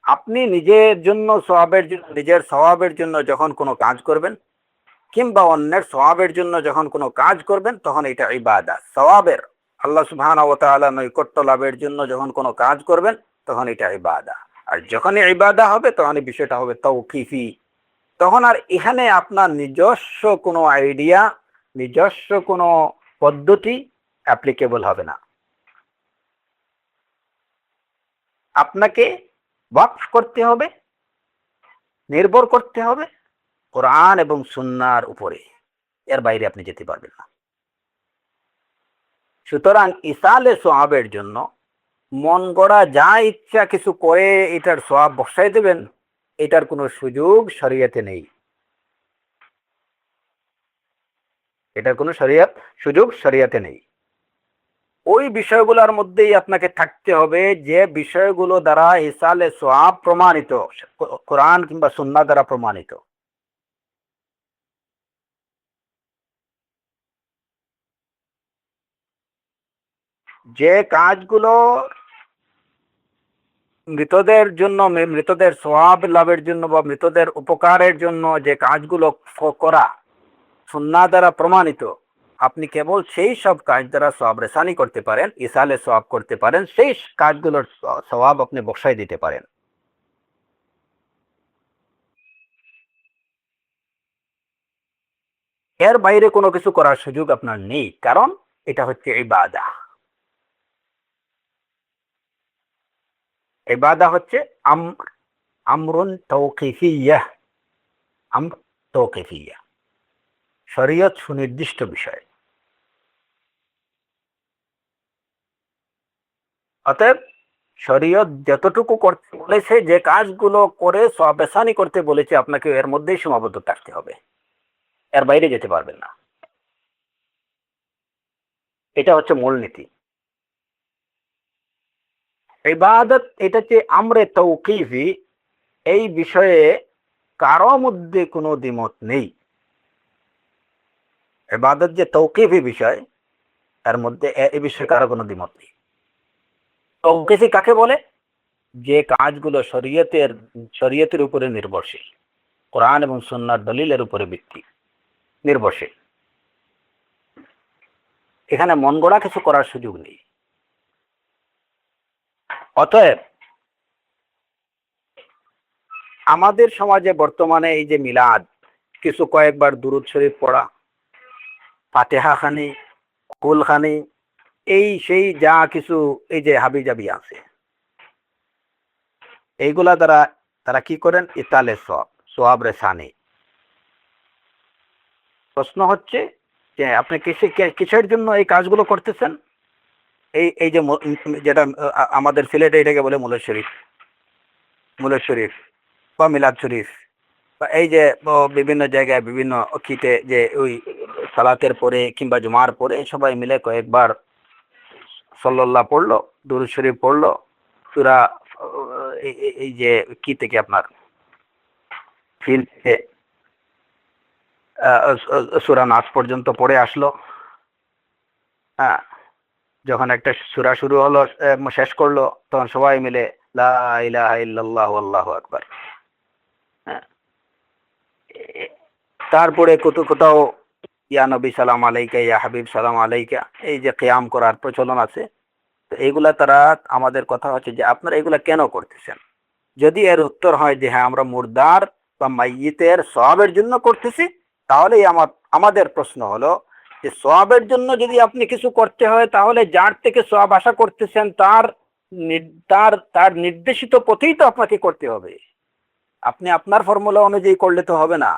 আপনি নিজের সওয়াবের জন্য যখন কোনো কাজ করবেন, কিংবা অন্যের সওয়াবের জন্য যখন কোনো কাজ করবেন, তখন এটা ইবাদত। সওয়াবের, আল্লাহ সুবহানাহু ওয়া তাআলা নৈকট্য লাভের জন্য যখন কোনো কাজ করবেন তখন এটা ইবাদা। আর যখনই ইবাদা হবে তখন এই বিষয়টা হবে তাওকিফি। তখন আর এখানে আপনার নিজস্ব কোনো আইডিয়া, নিজস্ব কোনো পদ্ধতি অ্যাপ্লিকেবল হবে না। আপনাকে ওয়াকফ করতে হবে, নির্ভর করতে হবে কোরআন এবং সুন্নাহর উপরে, এর বাইরে আপনি যেতে পারবেন না। সুতরাং ইসালে সোয়াবের জন্য মন গড়া যা ইচ্ছা কিছু করে এটার সোয়াব বসাই দেবেন, এটার কোনো সুযোগ শরীয়তে নেই। এটার কোনো সুযোগ শরীয়তে নেই। ওই বিষয়গুলোর মধ্যেই আপনাকে থাকতে হবে যে বিষয়গুলো দ্বারা ইসালে সোয়াব প্রমাণিত, কোরআন কিংবা সুন্নাহ দ্বারা প্রমাণিত। যে কাজগুলো মৃতদের জন্য, মৃতদের সোয়াব লাভের জন্য বা মৃতদের উপকারের জন্য যে কাজগুলো করা সুন্নাহ দ্বারা প্রমাণিত, আপনি কেবল সেই সব কাজ দ্বারা সোয়াব রেসানি করতে পারেন, ইসালে সোয়াব করতে পারেন, সেই কাজগুলোর সোয়াব আপনি বসাই দিতে পারেন। এর বাইরে কোনো কিছু করার সুযোগ আপনার নেই, কারণ এটা হচ্ছে ইবাদা। ইবাদা হচ্ছে আমরুন তাওকিফিয়্যাহ, আমর তাওকিফিয়্যাহ, শরীয়ত সুনির্দিষ্ট বিষয়। অতএব শরীয়ত যতটুকু করতে বলেছে, যে কাজগুলো করে সওয়াব রেসানি করতে বলেছে, আপনাকে এর মধ্যেই সীমাবদ্ধ থাকতে হবে, এর বাইরে যেতে পারবেন না। এটা হচ্ছে মূলনীতি। ইবাদত এটা যে আমরে তাওকিফি, এই বিষয়ে কারো মধ্যে কোনো দ্বিমত নেই। ইবাদত যে তাওকিফি বিষয়, এর মধ্যে এই বিষয়ে কারো কোনো দ্বিমত নেই। তাওকিফি কাকে বলে? যে কাজগুলো শরীয়তের উপরে নির্ভরশীল, কোরআন এবং সুন্নাহর দলিলের উপরে ভিত্তি নির্ভরশীল। এখানে মন গড়া কিছু করার সুযোগ নেই। অতএব আমাদের সমাজে বর্তমানে এই যে মিলাদ, কিছু কয়েকবার দুরূদ শরীফ পড়া, ফাতিহা খানি, কুল খানি, এই সেই যা কিছু এই যে হাবিজাবি আছে, এইগুলা দ্বারা তারা কি করেন? ইতালে সোয়াব রেসানি। প্রশ্ন হচ্ছে যে আপনি কিসের জন্য এই কাজগুলো করতেছেন? এই এই যে যেটা আমাদের সিলেটে এটাকে বলে মুলাদ শরীফ বা মিলাদ শরীফ, বা এই যে বিভিন্ন জায়গায় বিভিন্ন কিতে যে ওই সালাতের পরে কিংবা জুমার পরে সবাই মিলে কয়েকবার সাল্লাল্লাহ পড়লো, দুরূদ শরীফ পড়লো, সূরা এই যে কি থেকে আপনার ফিল থেকে সূরা নাস পর্যন্ত পড়ে আসলো। হ্যাঁ, যখন একটা সূরা শুরু হলো, শেষ করলো, তখন সবাই মিলে লা ইলাহা ইল্লাল্লাহু আল্লাহু আকবার। হ্যাঁ, তারপরে কোথাও ইয়া নবী সালাম আলাইকা, ইয়া হাবিব সালাম আলাইকা, এই যে কিয়াম করার প্রচলন আছে। তো এইগুলা তারা, আমাদের কথা হচ্ছে যে আপনারা এগুলা কেন করতেছেন? যদি এর উত্তর হয় যে হ্যাঁ আমরা মুর্দার বা মাইয়িতের সওয়াবের জন্য করতেছি, তাহলেই আমাদের প্রশ্ন হলো যে সওয়াবের জন্য যদি আপনি কিছু করতে হয়, তাহলে যার থেকে সওয়াব আশা করতেছেন তার তার নির্দেশিত পথেই তো আপনাকে করতে হবে। আপনি আপনার ফর্মুলা অনুযায়ী করলে তো হবে না।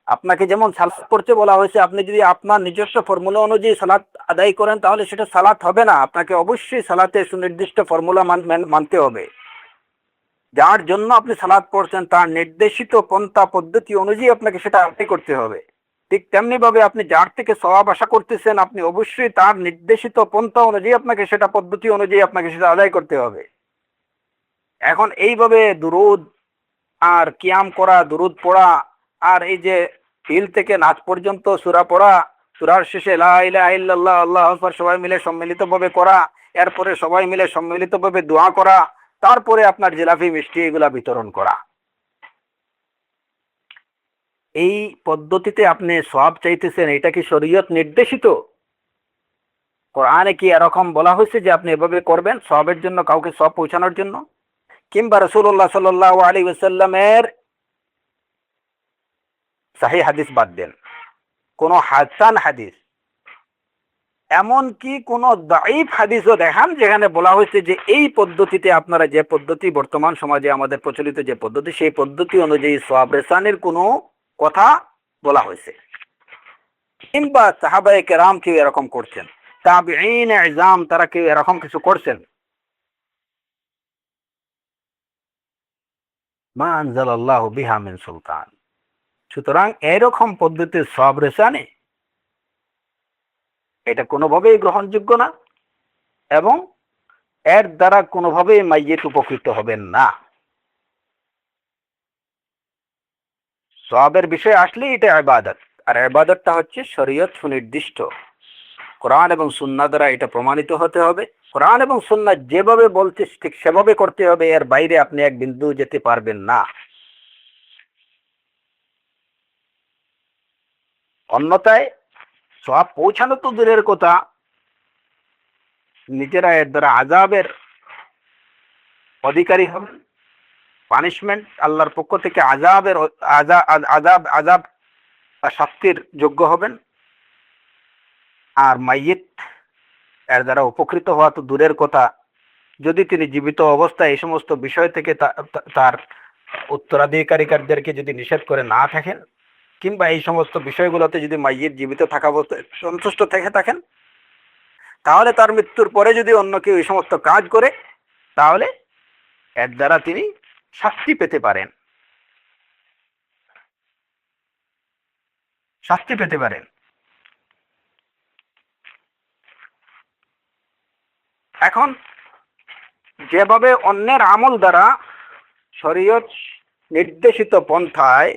আপনাকে যেমন সালাত পড়তে বলা হয়েছে, আপনি যদি আপনার নিজস্ব ফর্মুলা অনুযায়ী সালাত আদায় করেন, তাহলে সেটা সালাত হবে না। আপনাকে অবশ্যই সালাতে সুনির্দিষ্ট ফর্মুলা মানতে হবে। যার জন্য আপনি সালাত পড়ছেন তার নির্দেশিত পন্থা পদ্ধতি অনুযায়ী আপনাকে সেটা আদায় করতে হবে। ঠিক তেমনি ভাবে আপনি যার থেকে সওয়াব আশা করতেছেন, আপনি অবশ্যই তার নির্দেশিত পন্থা অনুযায়ী আপনাকে সেটা পদ্ধতি অনুযায়ী আপনাকে সেটা আদায় করতে হবে। এখন এইভাবে দুরুদ আর কিয়াম করা, দুরুদ পড়া, আর এই যে ফিল থেকে নাচ পর্যন্ত সূরা পড়া, সূরার শেষে লা ইলাহা ইল্লাল্লাহ আল্লাহু আকবার সবাই মিলে সম্মিলিতভাবে করা, এরপরে সবাই মিলে সম্মিলিতভাবে দোয়া করা, তারপরে আপনার জিলাপি মিষ্টি এগুলা বিতরণ করা, এই পদ্ধতিতে আপনি সওয়াব চাইতেছেন, এটা কি শরীয়ত নির্দেশিত? কোরআনে কি এরকম বলা হয়েছে যে আপনি এভাবে করবেন সওয়াবের জন্য, কাউকে সওয়াব পৌঁছানোর জন্য? কিংবা রাসূলুল্লাহ সাল্লাল্লাহু আলাইহি ওয়াসাল্লামের সহিহ হাদিস বাদ দেন, কোন হাসান হাদিস, এমনকি কোন দাঈফ হাদিসও দেখান যেখানে বলা হয়েছে যে এই পদ্ধতিতে, আপনারা যে পদ্ধতি বর্তমান সমাজে আমাদের প্রচলিত যে পদ্ধতি, সেই পদ্ধতি অনুযায়ী সওয়াব রেসানির কোনো কথা বলা হয়েছে। কিংবা সাহাবায়ে কেরাম কেউ এরকম করছেন, তাবিঈন ইজাম তারা কেউ এরকম কিছু করছেন? মা আনজালাল্লাহু বিহা মিন সুলতান। সুতরাং এরকম পদ্ধতির সওয়াব রেসানি এটা কোনোভাবেই গ্রহণযোগ্য না, এবং এর দ্বারা কোনোভাবেই মাইয়িত উপকৃত হবেন না। সওয়াবের বিষয়ে আসলে এটা ইবাদত, আর ইবাদতটা হচ্ছে শরীয়ত সুনির্দিষ্ট, কোরআন এবং সুন্নাহ দ্বারা এটা প্রমাণিত হতে হবে। কোরআন এবং সুন্নাহ যেভাবে বলছে ঠিক সেভাবে করতে হবে, এর বাইরে আপনি এক বিন্দু যেতে পারবেন না। অন্যথায় সওয়াব পৌঁছানো তো দূরের কথা, নিজেরা এর দ্বারা আযাবের অধিকারী হবেন, পানিশমেন্ট আল্লাহর পক্ষ থেকে আযাবের আযাব আযাব শাস্তির যোগ্য হবেন। আর মাইয়িত এর দ্বারা উপকৃত হওয়া তো দূরের কথা, যদি তিনি জীবিত অবস্থায় এই সমস্ত বিষয় থেকে তার উত্তরাধিকারীদেরকে যদি নিষেধ করে না থাকেন, কিংবা এই সমস্ত বিষয়গুলোতে যদি মাইয়িত জীবিত থাকা অবস্থায় সন্তুষ্ট থেকে থাকেন, তাহলে তার মৃত্যুর পরে যদি অন্য কেউ এই সমস্ত কাজ করে, তাহলে এর দ্বারা তিনি শাস্তি পেতে পারেন, শাস্তি পেতে পারেন। এখন যেভাবে অন্যের আমল দ্বারা শরীয়ত নির্দেশিত পন্থায়,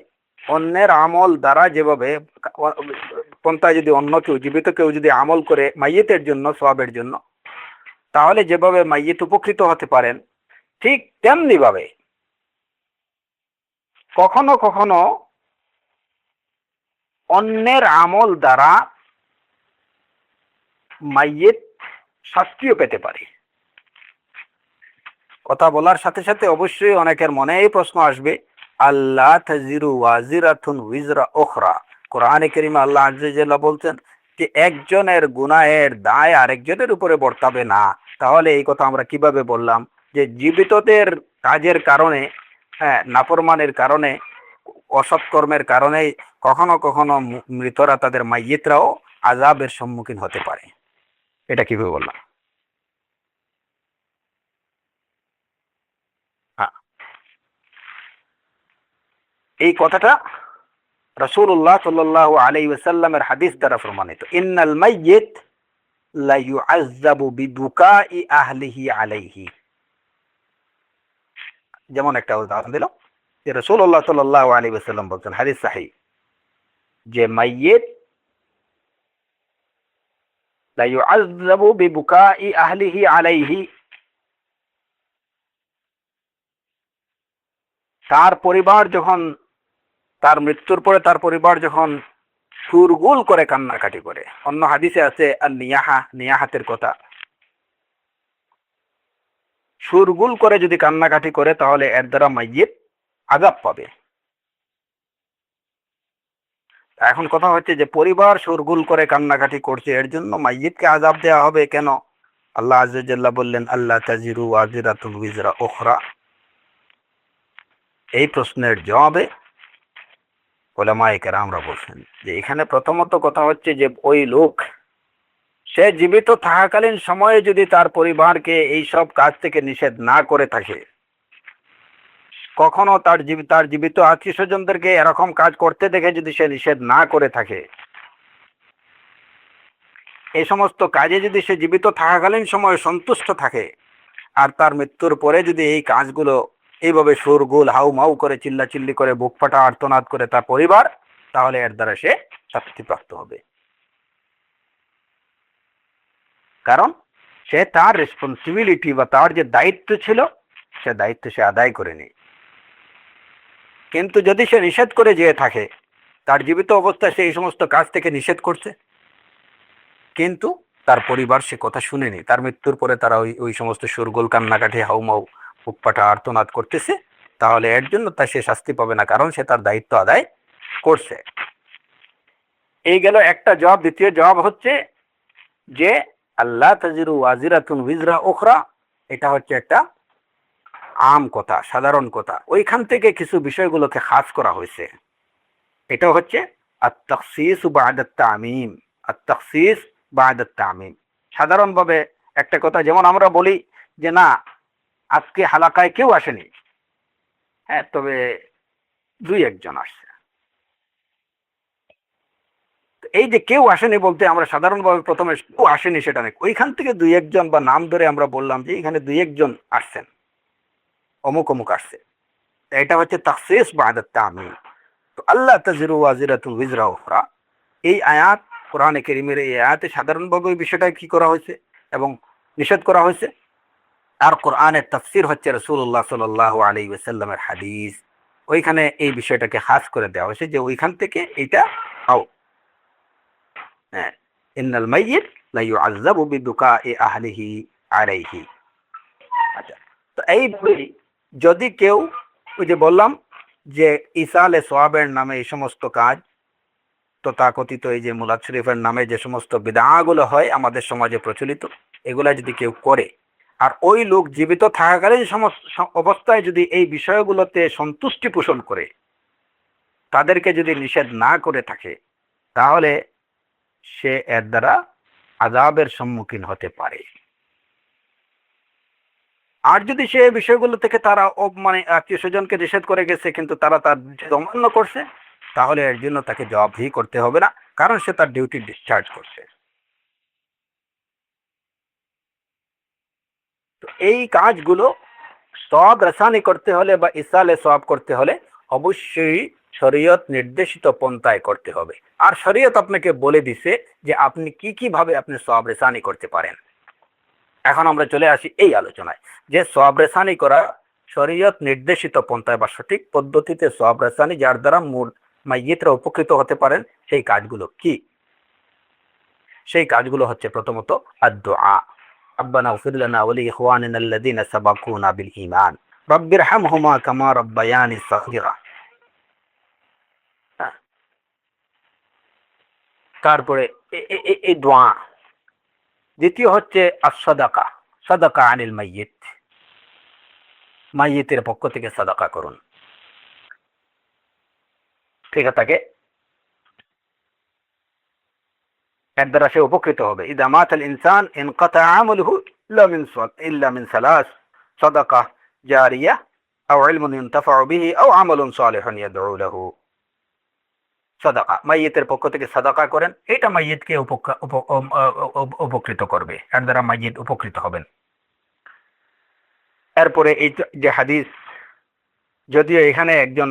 অন্যের আমল দ্বারা যেভাবে পন্থায় যদি অন্য কেউ জীবিত কেউ যদি আমল করে মাইয়িতের জন্য সওয়াবের জন্য, তাহলে যেভাবে মাইয়িত উপকৃত হতে পারেন, ঠিক তেমনি ভাবে কখনো কখনো অন্যের আমল দ্বারা মাইয়িত শাস্তিও পেতে পারে। কথা বলার সাথে সাথে অবশ্যই অনেকের মনে এই প্রশ্ন আসবে, আল্লাহ তাজিরু ওয়াজিরাতুন উইজরা উখরা, কোরআনে কারীমে আল্লাহ আযজা ওয়াজাল্লাহ বলছেন যে একজনের গুনাহের দায় আরেকজনের উপরে বর্তাবে না। তাহলে এই কথা আমরা কিভাবে বললাম যে জীবিতদের কাজের কারণে, নাফরমানের কারণে, অসৎকর্মের কারণে কখনো কখনো মৃতরা তাদের মাইয়িতরাও আযাবের সম্মুখীন হতে পারে? এটা কিভাবে বললাম? এই কথাটা রাসূলুল্লাহ সাল্লাল্লাহু আলাইহি ওয়াসাল্লামের হাদিস দ্বারা প্রমাণিত। ইন্নাল মাইয়িত লা ইউআযযাবু বিবুকাই আহলিহি আলাইহি। যেমন একটা উদাহরণ দিলাম যে রাসূলুল্লাহ সাল্লাল্লাহু আলাইহি ওয়াসাল্লাম বলছেন, হাদিস সহিহ, যে মাইয়িত লা ইউআযযাবু বিবুকাই আহলিহি আলাইহি, তার পরিবার যখন, তার মৃত্যুর পরে তার পরিবার যখন সুরগুল করে কান্নাকাটি করে, অন্য হাদিসে আছে আর নিয়াহাতের কথা, সুরগুল করে যদি কান্নাকাটি করে, তাহলে এর দ্বারা মাইয়িত আযাব পাবে। এখন কথা হচ্ছে যে পরিবার সুরগুল করে কান্নাকাটি করছে, এর জন্য মাইয়িতকে আযাব দেওয়া হবে কেন? আল্লাহ আযজা ওয়াজাল্লাহ বললেন, আল্লাহ তাজিরু ওয়াজিরাতুন উইজরা উখরা। এই প্রশ্নের জবাবে উলামায়ে কেরামরা বলছেন যে এখানে প্রথমত কথা হচ্ছে যে ওই লোক, সে জীবিত থাকাকালীন সময়ে যদি তার পরিবারকে এই সব কাজ থেকে নিষেধ না করে থাকে, কখনো তার জীবিত আত্মীয় স্বজনদেরকে এরকম কাজ করতে দেখে যদি সে নিষেধ না করে থাকে, এই সমস্ত কাজে যদি সে জীবিত থাকাকালীন সময়ে সন্তুষ্ট থাকে, আর তার মৃত্যুর পরে যদি এই কাজগুলো এইভাবে শোরগোল হাউমাউ করে চিল্লাচিল্লি করে বুক ফাটা আর্তনাদ করে তার পরিবার, তাহলে এর দ্বারা সে শাস্তিপ্রাপ্ত হবে। কারণ সে তার রেসপন্সিবিলিটি বা তার যে দায়িত্ব ছিল, সে দায়িত্ব সে আদায় করেনি। কিন্তু যদি সে নিষেধ করে যেয়ে থাকে, তার জীবিত অবস্থায় সে এই সমস্ত কাজ থেকে নিষেধ করছে, কিন্তু তার পরিবার সে কথা শুনেনি, তার মৃত্যুর পরে তারা ওই ওই সমস্ত শোরগোল কান্নাকাটি হাউমাউ উপ্পাটা আর্তনাদ করতেছে, তাহলে এর জন্য তা সে শাস্তি পাবে না, কারণ সে তার দায়িত্ব আদায় করছে। এই গেল একটা জবাব। দ্বিতীয় জবাব হচ্ছে যে আল্লাহ তাজিরু ওয়াজিরাতুন উজরা উখরা, এটা হচ্ছে একটা আম কথা, সাধারণ কথা, ওইখান থেকে কিছু বিষয়গুলোকে খাস করা হয়েছে। এটা হচ্ছে আত-তাখসিস বা'দা তামিম, আত-তাখসিস বা'দা তামিম। সাধারণভাবে একটা কথা, যেমন আমরা বলি যে না আজকে হালাকায় কেউ আসেনি, হ্যাঁ তবে দুই একজন আসছে। এই যে কেউ আসেনি বলতে আমরা সাধারণভাবে প্রথমে কেউ আসেনি সেটা নেই, ওইখান থেকে দুই একজন বা নাম ধরে আমরা বললাম যে এখানে দুই একজন আসছেন, অমুক অমুক আসছে, এটা হচ্ছে তাখসিস বা'দা তামিম। তো আল্লাহ তাজিরু ওয়াজিরাতুন উজরা উখরা, এই আয়াত, কোরআনে কারীমের এই আয়াতে সাধারণভাবে ওই বিষয়টা কি করা হয়েছে এবং নিষেধ করা হয়েছে। আর কোরআনের তাফসীর হচ্ছে রাসূলুল্লাহ সাল্লাল্লাহু আলাইহি ওয়াসাল্লামের হাদিস, ওইখানে এই বিষয়টাকে খাস করে দেওয়া হয়েছে যে ওইখান থেকে এইটা আও। হ্যাঁ, ইন্নাল মাইয়িত লা ইউআযাবু বিদুকাই আহলিহি আলাইহি। আচ্ছা, তো এইভাবে যদি কেউ, ওই যে বললাম যে ইসালে সোয়াবের নামে এই সমস্ত কাজ, তথাকথিত এই যে মুলাদ শরীফের নামে যে সমস্ত বিদআগুলো হয় আমাদের সমাজে প্রচলিত, এগুলা যদি কেউ করে, আর ওই লোক জীবিত থাকাকালীন সমস্ত অবস্থায় যদি এই বিষয়গুলোতে সন্তুষ্টি পোষণ করে, তাদেরকে যদি নিষেধ না করে থাকে, তাহলে সে এর দ্বারা আযাবের সম্মুখীন হতে পারে। আর যদি সে বিষয়গুলো থেকে তারা মানে আত্মীয় স্বজনকে নিষেধ করে গেছে কিন্তু তারা তার অমান্য করছে, তাহলে এর জন্য তাকে জবাবদিহি করতে হবে না, কারণ সে তার ডিউটি ডিসচার্জ করছে। তো এই কাজগুলো সওয়াব রেসানি করতে হলে বা ইসালে সওয়াব করতে হলে অবশ্যই শরীয়ত নির্দেশিত পন্থায় করতে হবে। আর শরীয়ত আপনাকে বলে দিছে যে আপনি কি কি ভাবে আপনি সওয়াব রেসানি করতে পারেন। এখন আমরা চলে আসি এই আলোচনায় যে সওয়াব রেসানি করা শরীয়ত নির্দেশিত পন্থায় বা সঠিক পদ্ধতিতে সওয়াব রেসানি যার দ্বারা মাইয়িতরা উপকৃত হতে পারেন, সেই কাজগুলো কি? সেই কাজগুলো হচ্ছে প্রথমত আদ-দুআ। রব্বানা ইগফির লানা ওয়া লিইখওয়ানিনা আল্লাযীনা সাবাকুনা বিল ঈমান রব্বিরহামহুমা কামা রাব্বায়ানি সগীরা। তারপরে এই দোয়া। দ্বিতীয় হচ্ছে as-সাদাকা, সাদাকা আনিল মাইয়িত, মাইয়িতের পক্ষ থেকে সাদাকা করুন, ঠিক আছে, এর দ্বারা সে উপকৃত হবে। ইযা মাতাল ইনসান ইনকাতা আমালুহু ইল্লা মিন সালাস, সাদাকা জারিয়া আও ইলমুন ইনতাফাউ বিহি আও আমালুন সালিহুন ইয়াদউ লাহু। সাদাকা, মাইয়িতের পক্ষ থেকে সাদাকা করেন, এটা মাইয়িতকে উপকৃত করবে, এর দ্বারা মাইয়িত উপকৃত হবেন। এরপরে এই যে হাদিস, যদিও এখানে একজন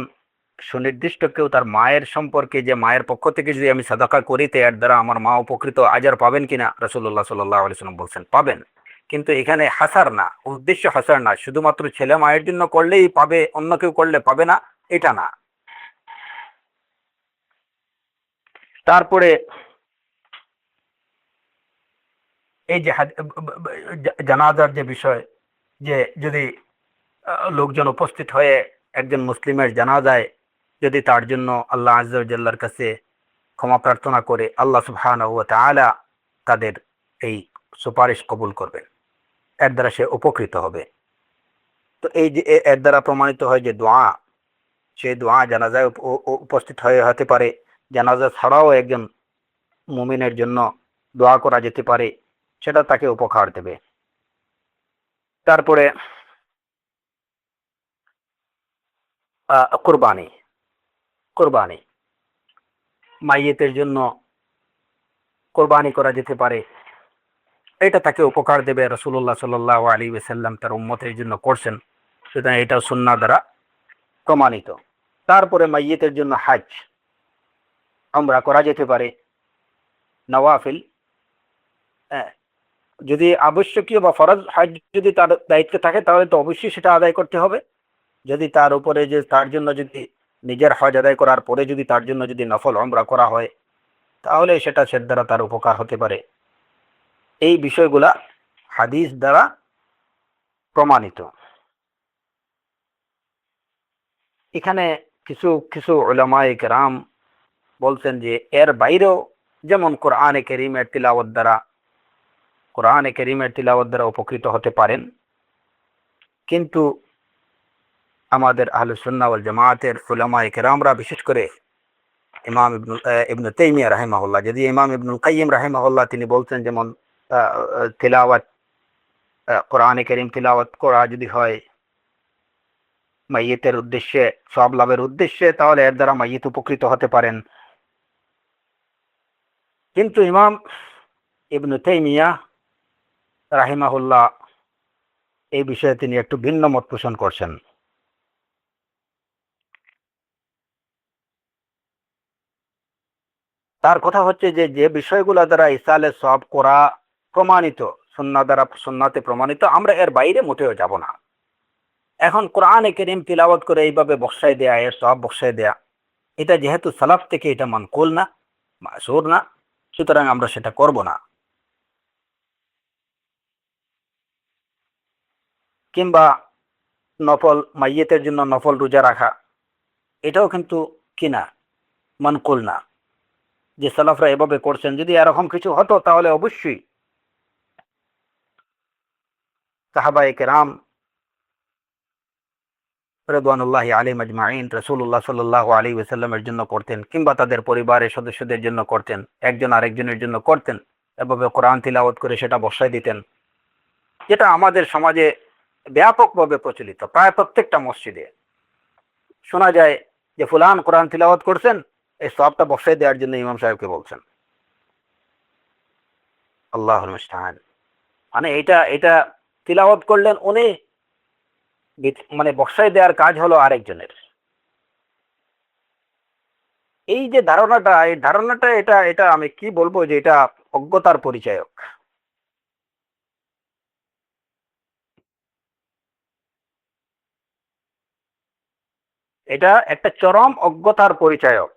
সুনির্দিষ্ট কেউ তার মায়ের সম্পর্কে, যে মায়ের পক্ষ থেকে যদি আমি সাদাকা করি তো এর দ্বারা আমার মা উপকৃত, আজার পাবেন কিনা, রাসূলুল্লাহ সাল্লাল্লাহু আলাইহি ওয়াসাল্লাম বলছেন পাবেন। কিন্তু এখানে হাসার না, উদ্দেশ্য হাসার না, শুধুমাত্র ছেলে মায়ের জন্য করলেই পাবে, অন্য কেউ করলে পাবে না, এটা না। তারপরে এই যে জানাজার যে বিষয়, যে যদি লোকজন উপস্থিত হয়ে একজন মুসলিমের জানাজায় যদি তার জন্য আল্লাহ আযজা ওয়া জাল্লার কাছে ক্ষমা প্রার্থনা করে, আল্লাহ সুবহানাহু ওয়া তাআলা তাদের এই সুপারিশ কবুল করবেন, এর দ্বারা সে উপকৃত হবে। তো এই যে এর দ্বারা প্রমাণিত হয় যে দোয়া, সেই দোয়া জানাজায় উপস্থিত হয়ে হতে পারে, জানাজা ছাড়াও একজন মুমিনের জন্য দোয়া করা যেতে পারে, সেটা তাকে উপকার দেবে। তারপরে কুরবানি, কোরবানি মাইয়িতের জন্য কোরবানি করা যেতে পারে, এটা তাকে উপকার দেবে। রাসূলুল্লাহ সাল্লাল্লাহু আলাইহি ওয়াসাল্লাম তার উম্মতের জন্য করছেন, সুতরাং এটাও সুন্নাহ দ্বারা প্রমাণিত। তারপরে মাইয়িতের জন্য হজ, উমরা করা যেতে পারে, নওয়াফিল, যদি আবশ্যকীয় বা ফরজ হজ যদি তার দায়িত্বে থাকে তাহলে তো অবশ্যই সেটা আদায় করতে হবে। যদি তার উপরে যে তার জন্য যদি নিজের হজ আদায় করার পরে যদি তার জন্য যদি নফল উমরা করা হয়, তাহলে সেটা দ্বারা তার উপকার হতে পারে। এই বিষয়গুলা হাদিস দ্বারা প্রমাণিত। এখানে কিছু কিছু উলামায়ে কেরাম বলছেন যে এর বাইরেও, যেমন কোরআনে কারীমের তিলাওয়াত দ্বারা উপকৃত হতে পারেন, কিন্তু আমাদের আহলুস সুন্নাহ ওয়াল জামাতের উলামায়ে কেরামরা, বিশেষ করে ইমাম ইবনে তাইমিয়া রাহিমাহুল্লাহ, যদি ইমাম ইবনুল কাইয়িম রাহিমাহুল্লাহ তিনি বলছেন যেমন তিলাওয়াত, কোরআনে কারীম তিলাওয়াত করা যদি হয় মাইয়িতের উদ্দেশ্যে, সওয়াব লাভের উদ্দেশ্যে, তাহলে এর দ্বারা মাইয়িত উপকৃত হতে পারেন। কিন্তু ইমাম ইবনে তাইমিয়া রাহিমাহুল্লাহ এই বিষয়ে তিনি একটু ভিন্ন মত পোষণ করছেন। তার কথা হচ্ছে যে যে বিষয়গুলো দ্বারা ইসালে সওয়াব করা প্রমাণিত, সুন্নাতে প্রমাণিত, আমরা এর বাইরে মোটেও যাব না। এখন কোরআনে কারীম তিলাওয়াত করে এইভাবে বসায় দেয়া, এর সওয়াব বসায় দেয়া, এটা যেহেতু সালাফ থেকে এটা মানকুল না, মাসুর না, সুতরাং আমরা সেটা করব না। কিংবা নফল মাইয়িতের জন্য নফল রোজা রাখা, এটাও কিন্তু কিনা মানকুল না, যে সালাফরা এভাবে করছেন। যদি এরকম কিছু হতো তাহলে অবশ্যই সাহাবায়ে কেরাম রিদওয়ানুল্লাহি আলাইহিম আজমাইন রাসূলুল্লাহ সাল্লাল্লাহু আলাইহি ওয়াসাল্লামের জন্য করতেন, কিংবা তাদের পরিবারের সদস্যদের জন্য করতেন, একজন আরেকজনের জন্য করতেন, এভাবে কোরআন তিলাওয়াত করে সেটা বসায় দিতেন, যেটা আমাদের সমাজে ব্যাপকভাবে প্রচলিত। প্রায় প্রত্যেকটা মসজিদে শোনা যায় যে ফুলান কোরআন তিলাওয়াত করছেন, এই সওয়াবটা বসায় দেওয়ার জন্য ইমাম সাহেবকে বলছেন। আল্লাহুল মুস্তাআন। মানে এটা এটা তিলাওয়াত করলেন উনি, মানে বসায় দেওয়ার কাজ হলো আরেকজনের। এই যে ধারণাটা, এই ধারণাটা এটা এটা আমি কি বলবো, যে এটা অজ্ঞতার পরিচায়ক। এটা একটা চরম অজ্ঞতার পরিচায়ক।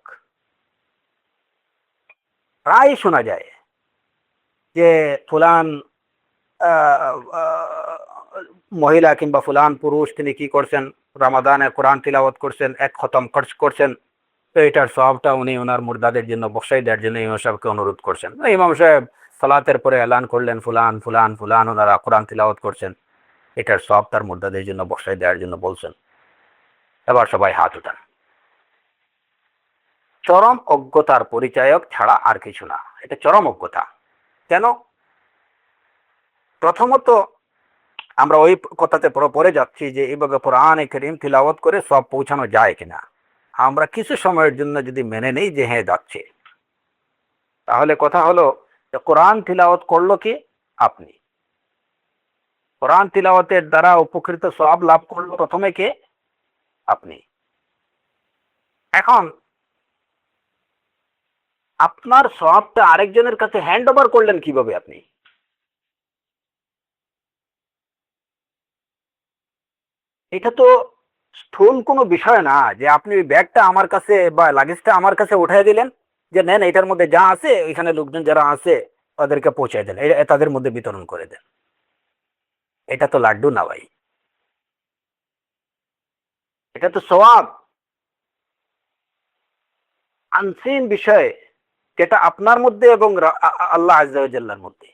প্রায় শোনা যায় যে ফুলান মহিলা কিংবা ফুলান পুরুষ তিনি কি করছেন, রমাদানে কোরআন তিলাওয়াত করছেন, এক খতম খরচ করছেন, তো এটার সওয়াবটা উনি ওনার মুর্দাদের জন্য বসাই দেওয়ার জন্য ইমাম সাহেবকে অনুরোধ করছেন। ইমাম সাহেব সালাতের পরে এলান করলেন ফুলান ফুলান ফুলান ওনারা কোরআন তিলাওয়াত করছেন, এটার সওয়াব তার মুর্দাদের জন্য বসাই দেওয়ার জন্য বলছেন। এবার সবাই হাত উঠান। চরম অজ্ঞতার পরিচায়ক ছাড়া আর কিছু না, এটা চরম অজ্ঞতা। কেন? প্রথমত আমরা ওই কথাতে পরে যাচ্ছি যে এইভাবে কোরআনে কারীম তিলাওয়াত করে সব পৌঁছানো যায় কিনা। আমরা কিছু সময়ের জন্য যদি মেনে নেই যে হ্যাঁ যাচ্ছে, তাহলে কথা হলো যে কোরআন তিলাওয়াত করলো কি? আপনি। কোরআন তিলাওয়াতের দ্বারা উপকৃত সওয়াব লাভ করলো প্রথমে কে? আপনি। এখন আপনার সওয়াবটা আরেকজনের কাছে হ্যান্ড ওভার করলেন কিভাবে আপনি? এটা তো স্থূল কোনো বিষয় না যে আপনি ওই ব্যাগটা আমার কাছে বা লাগেজটা আমার কাছে উঠাই দিলেন, যে নেন এটার মধ্যে যা আছে ওইখানে লোকজন যারা আছে তাদেরকে পৌঁছায় দেন, তাদের মধ্যে বিতরণ করে দেন। এটা তো লাড্ডু না ভাই, এটা তো সওয়াব, আনসিন বিষয়, যেটা আপনার মধ্যে এবং আল্লাহ আজ্জা ওয়া জাল্লার মধ্যে।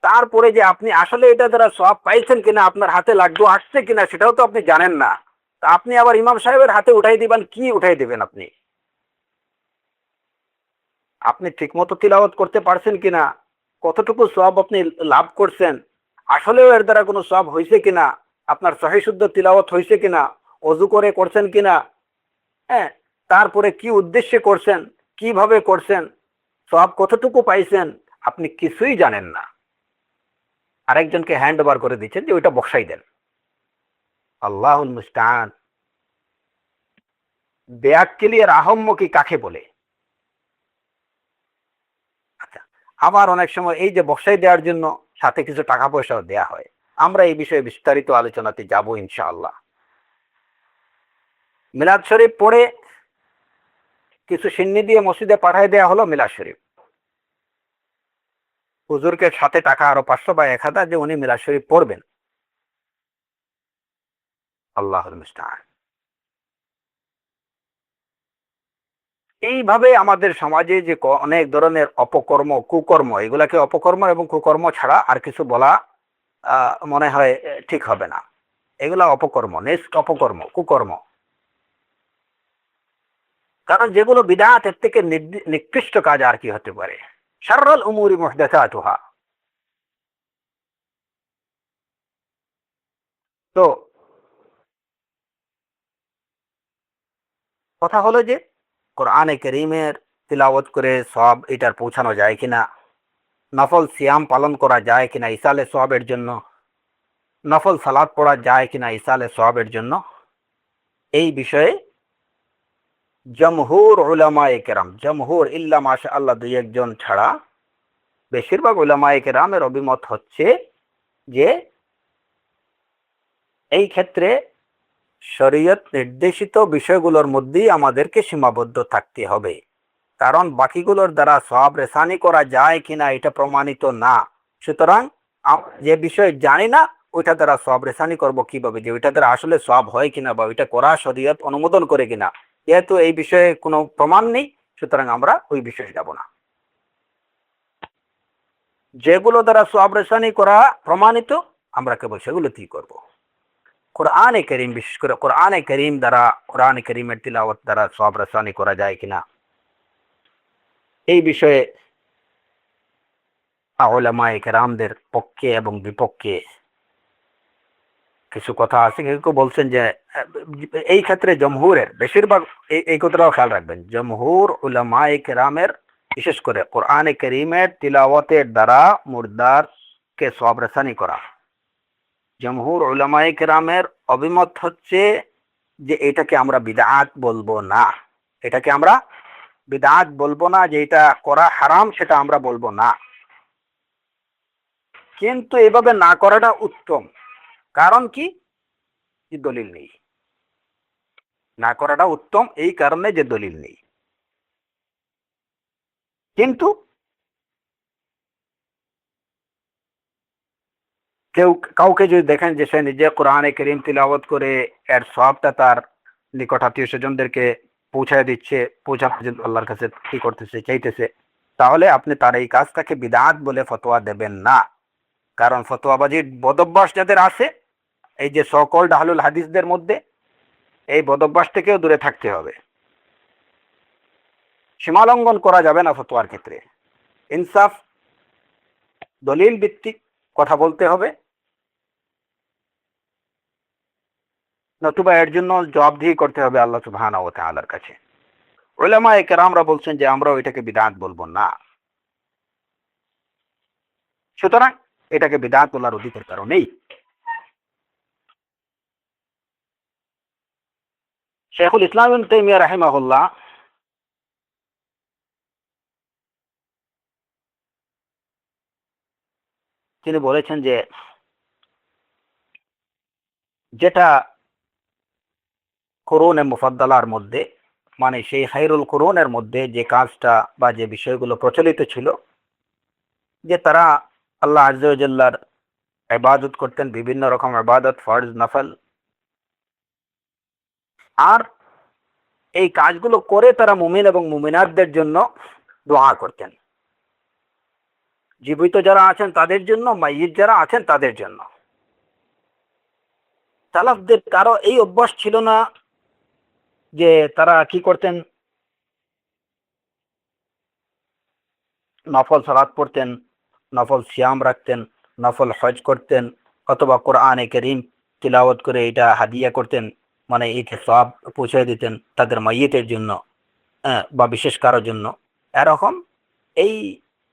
তারপরে যে আপনি আসলে এটা দ্বারা সওয়াব পাইছেন কিনা, আপনার হাতে লাড্ডু আসছে কিনা, সেটাও তো আপনি জানেন না। তা আপনি আবার ইমাম সাহেবের হাতে উঠাই দিবেন, কি উঠাই দিবেন আপনি? আপনি ঠিকমতো তিলাওয়াত করতে পারছেন কিনা, কতটুকু সওয়াব আপনি লাভ করছেন, আসলেও এর দ্বারা কোনো সওয়াব হয়েছে কিনা, আপনার সহি শুদ্ধ তিলাওয়াত হয়েছে কিনা, অজু করে করছেন কিনা, হ্যাঁ, তারপরে কি উদ্দেশ্যে করছেন, কিভাবে করছেন, সওয়াব কতটুকু পাইছেন, আপনি কিছুই জানেন না। আরেকজনকে হ্যান্ড ওভার করে দিচ্ছেন যে ওইটা বসাই দেন। আল্লাহুল মুস্তাআন। বেয়াক্কেলিয়ার আহম্মকি কাকে বলে? আচ্ছা, আবার অনেক সময় এই যে বসাই দেওয়ার জন্য সাথে কিছু টাকা পয়সাও দেয়া হয়। আমরা এই বিষয়ে বিস্তারিত আলোচনাতে যাব ইনশাআল্লাহ। মিলাদ শরীফ পড়ে কিছু সিন্নি দিয়ে মসজিদে পাঠায় দেয়া হলো মিলাদ শরীফ। হুজুরকে সাথে টাকা আরো 500 বা 1000 যে উনি মিলাদ শরীফ পড়বেন। আল্লাহুল মুস্তাআন। এইভাবে আমাদের সমাজে যে অনেক ধরনের অপকর্ম, কুকর্ম, এগুলাকে অপকর্ম এবং কুকর্ম ছাড়া আর কিছু বলা মনে হয় ঠিক হবে না। এগুলা অপকর্ম, নেক্সট অপকর্ম, কুকর্ম। কারণ যেগুলো বিদআত, এর থেকে নিকৃষ্ট কাজ আর কি হতে পারে। শাররুল উমুরি মুহদাসাতুহা। তো কথা হলো যে কোরআনে কারীমের তিলাওয়াত করে সওয়াব এটার পৌঁছানো যায় কিনা, নফল সিয়াম পালন করা যায় কিনা ইসালে সওয়াবের জন্য, নফল সালাত পড়া যায় কিনা ইসালে সওয়াবের জন্য, এই বিষয়ে জমহুর উলামায়ে কেরাম, জমহুর ইল্লা মাশাআল্লাহ দুই একজন ছাড়া বেশিরভাগ উলামায়ে কেরামের অভিমত হচ্ছে যে এই ক্ষেত্রে শরীয়ত নির্দেশিত বিষয়গুলোর মধ্যেই আমাদেরকে সীমাবদ্ধ থাকতে হবে। কারণ বাকিগুলোর দ্বারা সওয়াব রেসানি করা যায় কিনা এটা প্রমাণিত না। সুতরাং যে বিষয় জানি না ওইটা দ্বারা সওয়াব রেসানি করব কিভাবে, যে ওইটা দ্বারা আসলে সওয়াব হয় কিনা বা ওইটা করা শরীয়ত অনুমোদন করে কিনা, যেহেতু এই বিষয়ে কোনো প্রমাণ নেই, সুতরাং আমরা ওই বিষয়ে যাব না। যেগুলো দ্বারা সওয়াব রেসানি করা প্রমাণিত আমরা কেবল সেগুলোতেই করব। কোরআনে করিম, বিশেষ করে কোরআনে করিম দ্বারা, কোরআনে করিমের তিলাওয়াত দ্বারা সওয়াব রেসানি করা যায় কিনা এই বিষয়ে উলামায়ে কেরামদের পক্ষে এবং বিপক্ষে কিছু কথা আছে। কেউ বলছেন যে এই ক্ষেত্রে জমহুরের বেশিরভাগ, এই কথাটাও খেয়াল রাখবেন, জমহুর উলামায়ে কেরামের বিশেষ করে কোরআনে করিমের তিলাওয়াতের দ্বারা মুর্দারকে সওয়াব রেসানি করা, জমহুর উলামায়ে কেরামের অভিমত হচ্ছে যে এটাকে আমরা বিদআত বলবো না। এটাকে আমরা বিদআত বলবো না, যে এটা করা হারাম সেটা আমরা বলবো না। কিন্তু এভাবে না করাটা উত্তম। কারণ কি? দলিল নেই। না করাটা উত্তম এই কারণে যে দলিল নেই। কিন্তু কাউকে যদি দেখেন যে সে নিজে কোরআনে কারীম তিলাওয়াত করে এর সওয়াবটা তার নিকট আত্মীয় স্বজনদেরকে পৌঁছায় দিচ্ছে, পৌঁছা পর্যন্ত আল্লাহর কাছে কি করতেছে, চাইতেছে, তাহলে আপনি তার এই কাজটাকে বিদআত বলে ফতোয়া দেবেন না। কারণ ফতোয়াবাজির বদভ্যাস যাদের আছে, এই যে সকল আহলুল হাদিসদের মধ্যে, এই বদভ্যাস থেকেও দূরে থাকতে হবে। সীমালঙ্ঘন করা যাবে না ফতোয়ার ক্ষেত্রে। ইনসাফ, দলিল ভিত্তিক কথা বলতে হবে, নতুবা এর জন্য জবাবদিহি করতে হবে আল্লাহ সুবহানাহু ওয়া তাআলার কাছে। উলামায়ে কেরামরা বলছেন যে আমরা এটাকে বিদআত বলবো না। সুতরাং এটাকে বিদআত বলার অধিকার কারো নেই। শেখুল ইসলাম ইবনে তাইমিয়া রাহিমাহুল্লাহ তিনি বলেছেন যে যেটা কুরুনে মুফাদ্দালার মধ্যে, মানে সেই খায়রুল কুরুনের মধ্যে যে কাজটা বা যে বিষয়গুলো প্রচলিত ছিল, যে তারা আল্লাহ আযজা ওয়া জাল্লার ইবাদত করতেন, বিভিন্ন রকম ইবাদত, ফরজ, নফল, আর এই কাজগুলো করে তারা মুমিন এবং মুমিনাতদের জন্য দোয়া করতেন। জীবিত যারা আছেন তাদের জন্য, মাইয়িত যারা আছেন তাদের জন্য। সালাফদের কারো এই অভ্যাস ছিল না যে তারা কি করতেন, নফল সালাত পড়তেন, নফল সিয়াম রাখতেন, নফল হজ করতেন, অথবা কোরআনে কারীম তিলাওয়াত করে এটা হাদিয়া করতেন, মানে এটা সওয়াব পৌঁছে দিতেন তাদের মাইয়িতের জন্য, বা বিশেষ কারোর জন্য। এরকম এই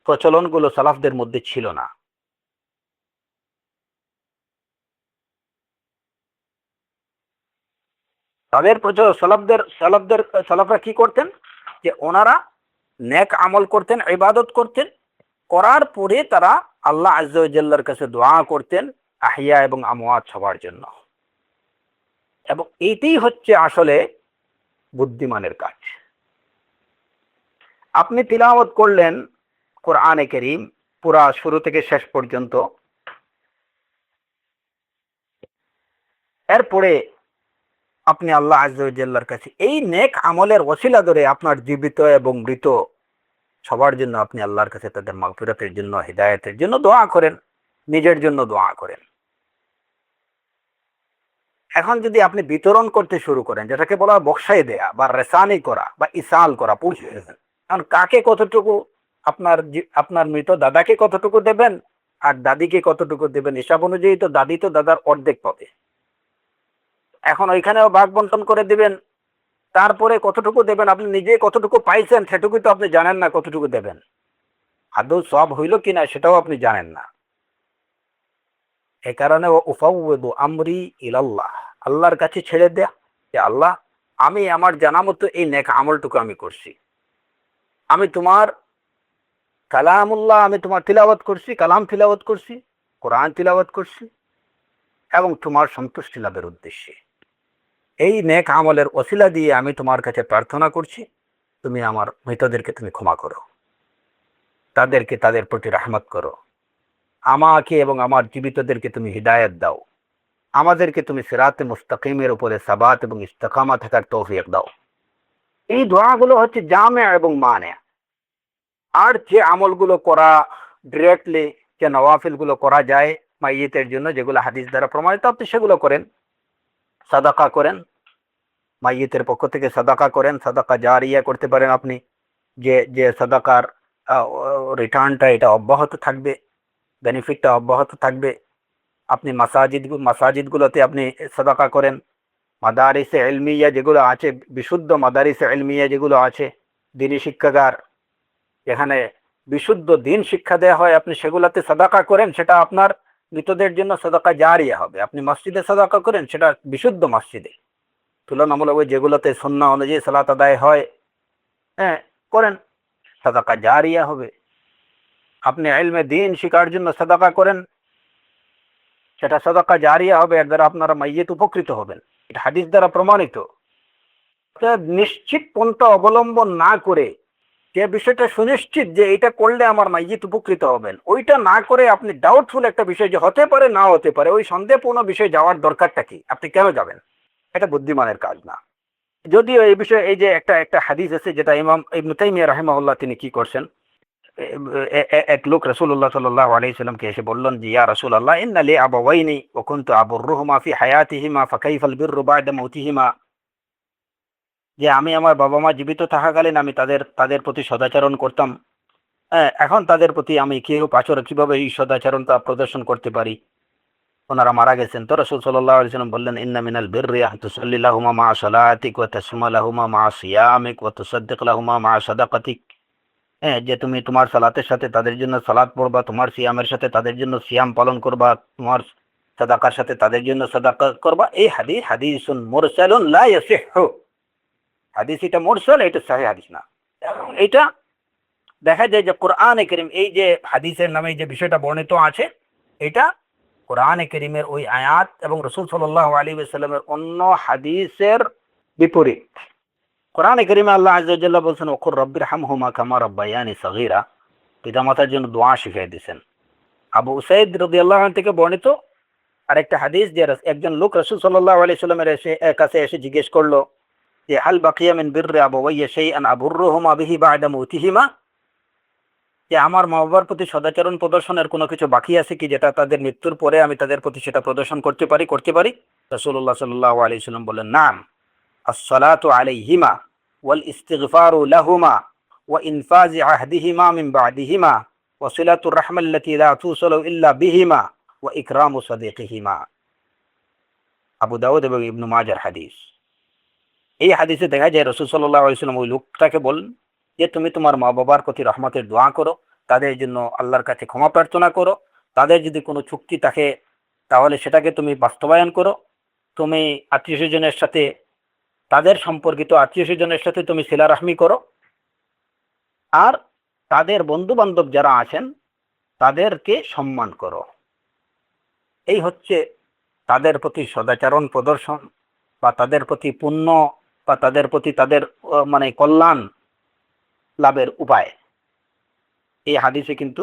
প্রচলনগুলো সালাফদের মধ্যে ছিল না। তাদের সালাফরা কি করতেন, যে ওনারা নেক আমল করতেন, ইবাদত করতেন, করার পরে তারা আল্লাহ আযজা ওয়া জাল্লার কাছে দোয়া করতেন আহিয়া এবং আমওয়াত সবার জন্য। এবং এইটাই হচ্ছে আসলে বুদ্ধিমানের কাজ। আপনি তিলাওয়াত করলেন কোরআনে কারীম, পুরা শুরু থেকে শেষ পর্যন্ত। এরপরে আপনি আল্লাহ আযজা ওয়া জাল্লার কাছে এই নেক আমলের ওসিলা ধরে আপনার জীবিত এবং মৃত সবার জন্য আপনি আল্লাহর কাছে তাদের মাগফিরাতের জন্য, হিদায়াতের জন্য দোয়া করেন, নিজের জন্য দোয়া করেন। এখন যদি আপনি বিতরণ করতে শুরু করেন, যেটাকে বলা হয় বক্সাই দেয়া বা রেসানি করা বা ইসাল করা, পৌঁছে এখন কাকে কতটুকু, আপনার মৃত দাদাকে কতটুকু দেবেন আর দাদিকে কতটুকু দেবেন, হিসাব অনুযায়ী তো দাদি তো দাদার অর্ধেক পাবে। এখন ওইখানেও ভাগ বন্টন করে দিবেন, তারপরে কতটুকু দেবেন, আপনি নিজে কতটুকু পাইছেন সেটুকুই তো আপনি জানেন না কতটুকু দেবেন, আদৌ সব হইল কিনা সেটাও আপনি জানেন না। এ কারণে উফাউযু আমরি ইলাল্লাহ, আল্লাহর কাছে ছেড়ে দেয়া যে আল্লাহ আমি আমার জানা মতো এই নেক আমলটুকু আমি করছি, আমি তোমার কালামুল্লাহ, আমি তোমার তিলাওয়াত করছি, কালাম তিলাওয়াত করছি, কোরআন তিলাওয়াত করছি এবং তোমার সন্তুষ্টি লাভের উদ্দেশ্যে এই নেক আমলের ওসিলা দিয়ে আমি তোমার কাছে প্রার্থনা করছি, তুমি আমার মৃতদেরকে তুমি ক্ষমা করো, তাদেরকে তাদের প্রতি রহমত করো, আমাকে এবং আমার জীবিতদেরকে তুমি হিদায়াত দাও, আমাদেরকে তুমি সিরাতে মুস্তাকিমের উপরে সাবাত এবং ইস্তেকামা থাকার তৌফিক দাও। এই দোয়াগুলো হচ্ছে জামে এবং মানে। আর যে আমলগুলো করা ডিরেক্টলি, যে নওয়াফিলগুলো করা যায় মাইয়িতের জন্য, যেগুলো হাদিস দ্বারা প্রমাণিত, আপনি সেগুলো করেন। সাদাকা করেন, মাইয়িতের পক্ষ থেকে সাদাকা করেন, সাদাকা জারিয়া করতে পারেন আপনি, যে যে সাদাকার রিটার্নটা এটা অব্যাহত থাকবে, বেনিফিটটা অব্যাহত থাকবে। আপনি মাসাজিদগুলোতে আপনি সাদাকা করেন, মাদারিসে ইলমিয়া যেগুলো আছে, বিশুদ্ধ মাদারিসে ইলমিয়া যেগুলো আছে, দিনী শিক্ষাগার, এখানে বিশুদ্ধ দিন শিক্ষা দেওয়া হয়, আপনি সেগুলোতে সাদাকা করেন, সেটা আপনার মৃতদের জন্য সাদাকা জারিয়া হবে। আপনি মসজিদে সাদাকা করেন, সেটা বিশুদ্ধ মসজিদে, তুলনামূলক যেগুলোতে সুন্নাহ অনুযায়ী সালাত আদায় হয়, হ্যাঁ করেন, সাদাকা জারিয়া হবে। আপনি ইলমে দিন শিখার জন্য সাদাকা করেন, সেটা সাদাকা জারিয়া হবে, এর দ্বারা আপনারা মাইয়িত উপকৃত হবেন, এটা হাদিস দ্বারা প্রমাণিত। নিশ্চিত পন্থা অবলম্বন না করে, যে বিষয়টা সুনিশ্চিত যে এটা করলে আমার মাইয়িত উপকৃত হবেন, ওইটা না করে আপনি ডাউটফুল একটা বিষয় যে হতে পারে না হতে পারে, ওই সন্দেহপূর্ণ বিষয়ে যাওয়ার দরকারটা কি, আপনি কেন যাবেন? এটা বুদ্ধিমানের কাজ না। যদিও এই বিষয়ে এই যে একটা একটা হাদিস আছে, যেটা ইমাম ইবনে তাইমিয়া রাহিমাহুল্লাহ তিনি কি করছেন, এক লোক রাসূলুল্লাহ সাল্লাল্লাহু আলাইহি সাল্লামকে এসে বললেন যে ইয়া রাসূলুল্লাহ ইন্না লি আবাওয়াইনি ওয়া কুনতু আবুররুহুমা ফি হায়াতিহিমা ফাকাইফাল বিররু বা'দা মাউতিহিমা, যে আমি আমার বাবা মা জীবিত থাকাকালীন আমি তাদের তাদের প্রতি সদাচরণ করতাম, হ্যাঁ এখন তাদের প্রতি আমি কিভাবে এই সদাচরণটা প্রদর্শন করতে পারি, ওনারা মারা গেছেন। তো রাসূল সাল্লাল্লাহু আলাইহি সাল্লাম বললেন ইন্না মিনাল বিররি আন তুসাল্লি লাহুমা মা সালাতিক ওয়া তাসুমা লাহুমা মা সিয়ামিক ওয়া তুসাদ্দিক লাহুমা মা সাদাকাতিক, হ্যাঁ যে তুমি তোমার সালাতের সাথে তাদের জন্য সালাত পড়বা, তোমার সিয়ামের সাথে তাদের জন্য সিয়াম পালন করবা, তোমার সাদাকার সাথে তাদের জন্য সাদাকা করবা। এই হাদিস হাদিসুন মুরসালুন লা ইয়াসিহু, হাদিস এটা মুরসাল, এটা সহিহ হাদিস না। এটা দেখা যায় যে কোরআনে কারীম এই যে হাদিসের নামে যে বিষয়টা বর্ণিত আছে, এটা কোরআনে কারীমের ওই আয়াত এবং রাসূল সাল্লাল্লাহু আলাইহি ওয়াসাল্লামের অন্য হাদিসের বিপরীত। কোরআনে কারীমে আল্লাহ আযজা ওয়া জাল্লা বলছেন ওকুর রব্বিরহামহুমা কামা রাব্বায়ানি সগীরা, পিতামাতার জন্য দোয়া শিখিয়ে দিয়েছেন। আবু উসাইদ রাদিয়াল্লাহু আনহু থেকে বর্ণিত আরেকটা হাদিস, যে একজন লোক রাসূল সাল্লাল্লাহু আলাইহি সাল্লামের কাছে এসে জিজ্ঞেস করলো যে হাল বাকিয়া মিন বিররি আবাওয়াইয়া শাইআন আবুররুহুমা বিহি বা'দা মাউতিহিমা, যে আমার মা বাবার প্রতি সদাচরণ প্রদর্শনের কোনো কিছু বাকি আছে কি, যেটা তাদের মৃত্যুর পরে আমি তাদের প্রতি সেটা প্রদর্শন করতে পারি। রাসূলুল্লাহ সাল্লাল্লাহু আলাইহি সাল্লাম বললেন নাম, আসসালাতু আলাইহিমা ওয়াল ইস্তিগফারু লাহুমা ওয়া ইনফাযু আহদিহিমা মিন বা'দিহিমা ওয়া সিলাতুর রাহমাল্লাতী লা তুসালু ইল্লা বিহিমা ওয়া ইকরামু সাদিকিহিমা। আবু দাউদ এবং ইবনে মাজাহর হাদিস। এই হাদিসে দেখা যায় রাসূল সাল্লাল্লাহু আলাইহি সাল্লাম ওই লোকটাকে বলেন যে তুমি তোমার মা বাবার প্রতি রহমতের দোয়া করো, তাদের জন্য আল্লাহর কাছে ক্ষমা প্রার্থনা করো, তাদের যদি কোনো চুক্তি থাকে তাহলে সেটাকে তুমি বাস্তবায়ন করো, তুমি আত্মীয় স্বজনের সাথে, তাদের সম্পর্কিত আত্মীয় স্বজনের সাথে তুমি সিলা রাহমি করো, আর তাদের বন্ধু বান্ধব যারা আছেন তাদেরকে সম্মান করো। এই হচ্ছে তাদের প্রতি সদাচরণ প্রদর্শন বা তাদের প্রতি পুণ্য বা তাদের প্রতি তাদের মানে কল্যাণ লাভের উপায়। এই হাদিসে কিন্তু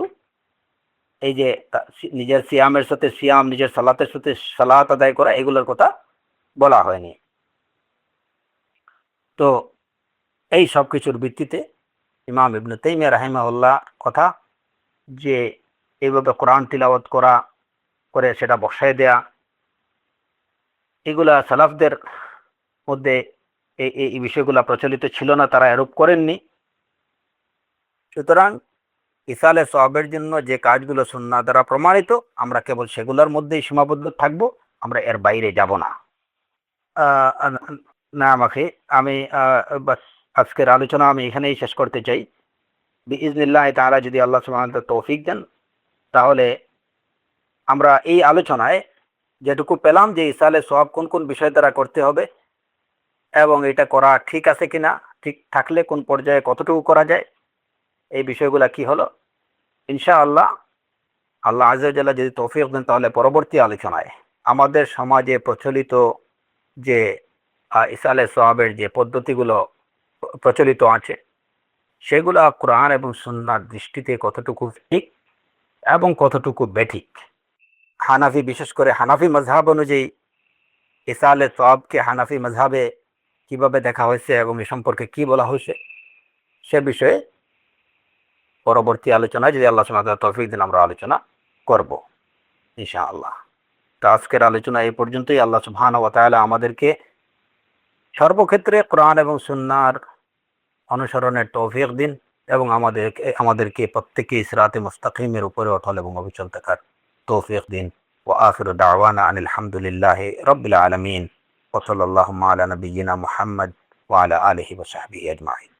এই যে নিজের সিয়ামের সাথে সিয়াম, নিজের সালাতের সাথে সালাত আদায় করা, এগুলোর কথা বলা হয়নি। তো এই সব কিছুর ভিত্তিতে ইমাম ইবনে তাইমিয়া রাহিমাহুল্লাহ কথা যে এইভাবে কোরআন তিলাওয়াত করে সেটা বসায় দেয়া, এগুলা সালাফদের মধ্যে এই বিষয়গুলা প্রচলিত ছিল না, তারা আরোপ করেননি। সুতরাং ইসালে সওয়াবের জন্য যে কাজগুলো সুন্নাহ দ্বারা প্রমাণিত, আমরা কেবল সেগুলোর মধ্যেই সীমাবদ্ধ থাকব, আমরা এর বাইরে যাব না। না আমাকে আমি বাস আজকের আলোচনা আমি এখানেই শেষ করতে চাই। বিইজনিল্লাহ তাআলা যদি আল্লাহ সুবহানাহু ওয়া তাআলা তৌফিক দেন, তাহলে আমরা এই আলোচনায় যেটুকু পেলাম যে ইসালে সওয়াব কোন কোন বিষয় দ্বারা করতে হবে এবং এটা করা ঠিক আছে কিনা, ঠিক থাকলে কোন পর্যায়ে কতটুকু করা যায়, এই বিষয়গুলা কি হলো, ইনশাআল্লাহ আল্লাহ আযজা ওয়া জাল্লা যদি তৌফিক দেন, তাহলে পরবর্তী আলোচনায় আমাদের সমাজে প্রচলিত যে ইসালে সওয়াবের যে পদ্ধতিগুলো প্রচলিত আছে, সেগুলো কোরআন এবং সুন্নাহর দৃষ্টিতে কতটুকু ঠিক এবং কতটুকু বেঠিক, হানাফি বিশেষ করে হানাফি মাযহাব অনুযায়ী ইসালে সওয়াবকে হানাফি মাযহাবে কিভাবে দেখা হয়েছে এবং এ সম্পর্কে কি বলা হয়েছে, সে বিষয়ে পরবর্তী আলোচনায় যদি আল্লাহ সুবহানাহু ওয়া তাআলা তৌফিক দেন আমরা আলোচনা করব ইনশাআল্লাহ। তো আজকের আলোচনা এই পর্যন্তই। আল্লাহ সুবহানাহু ওয়া তাআলা আমাদেরকে সর্বক্ষেত্রে কোরআন এবং সুন্নাহর অনুসরণের তৌফিক দিন এবং আমাদেরকে প্রত্যেককে সিরাতে মুস্তাকিমের উপরে অটল এবং অবিচল থাকার তৌফিক দিন। ওয়া আখিরু দাওয়ানা আনিল হামদুলিল্লাহি রাব্বিল আলামিন ওয়া সাল্লাল্লাহু আলা নাবিয়্যিনা মুহাম্মদ ওয়া আলা আলিহি ওয়া সাহবিহি আজমাইন।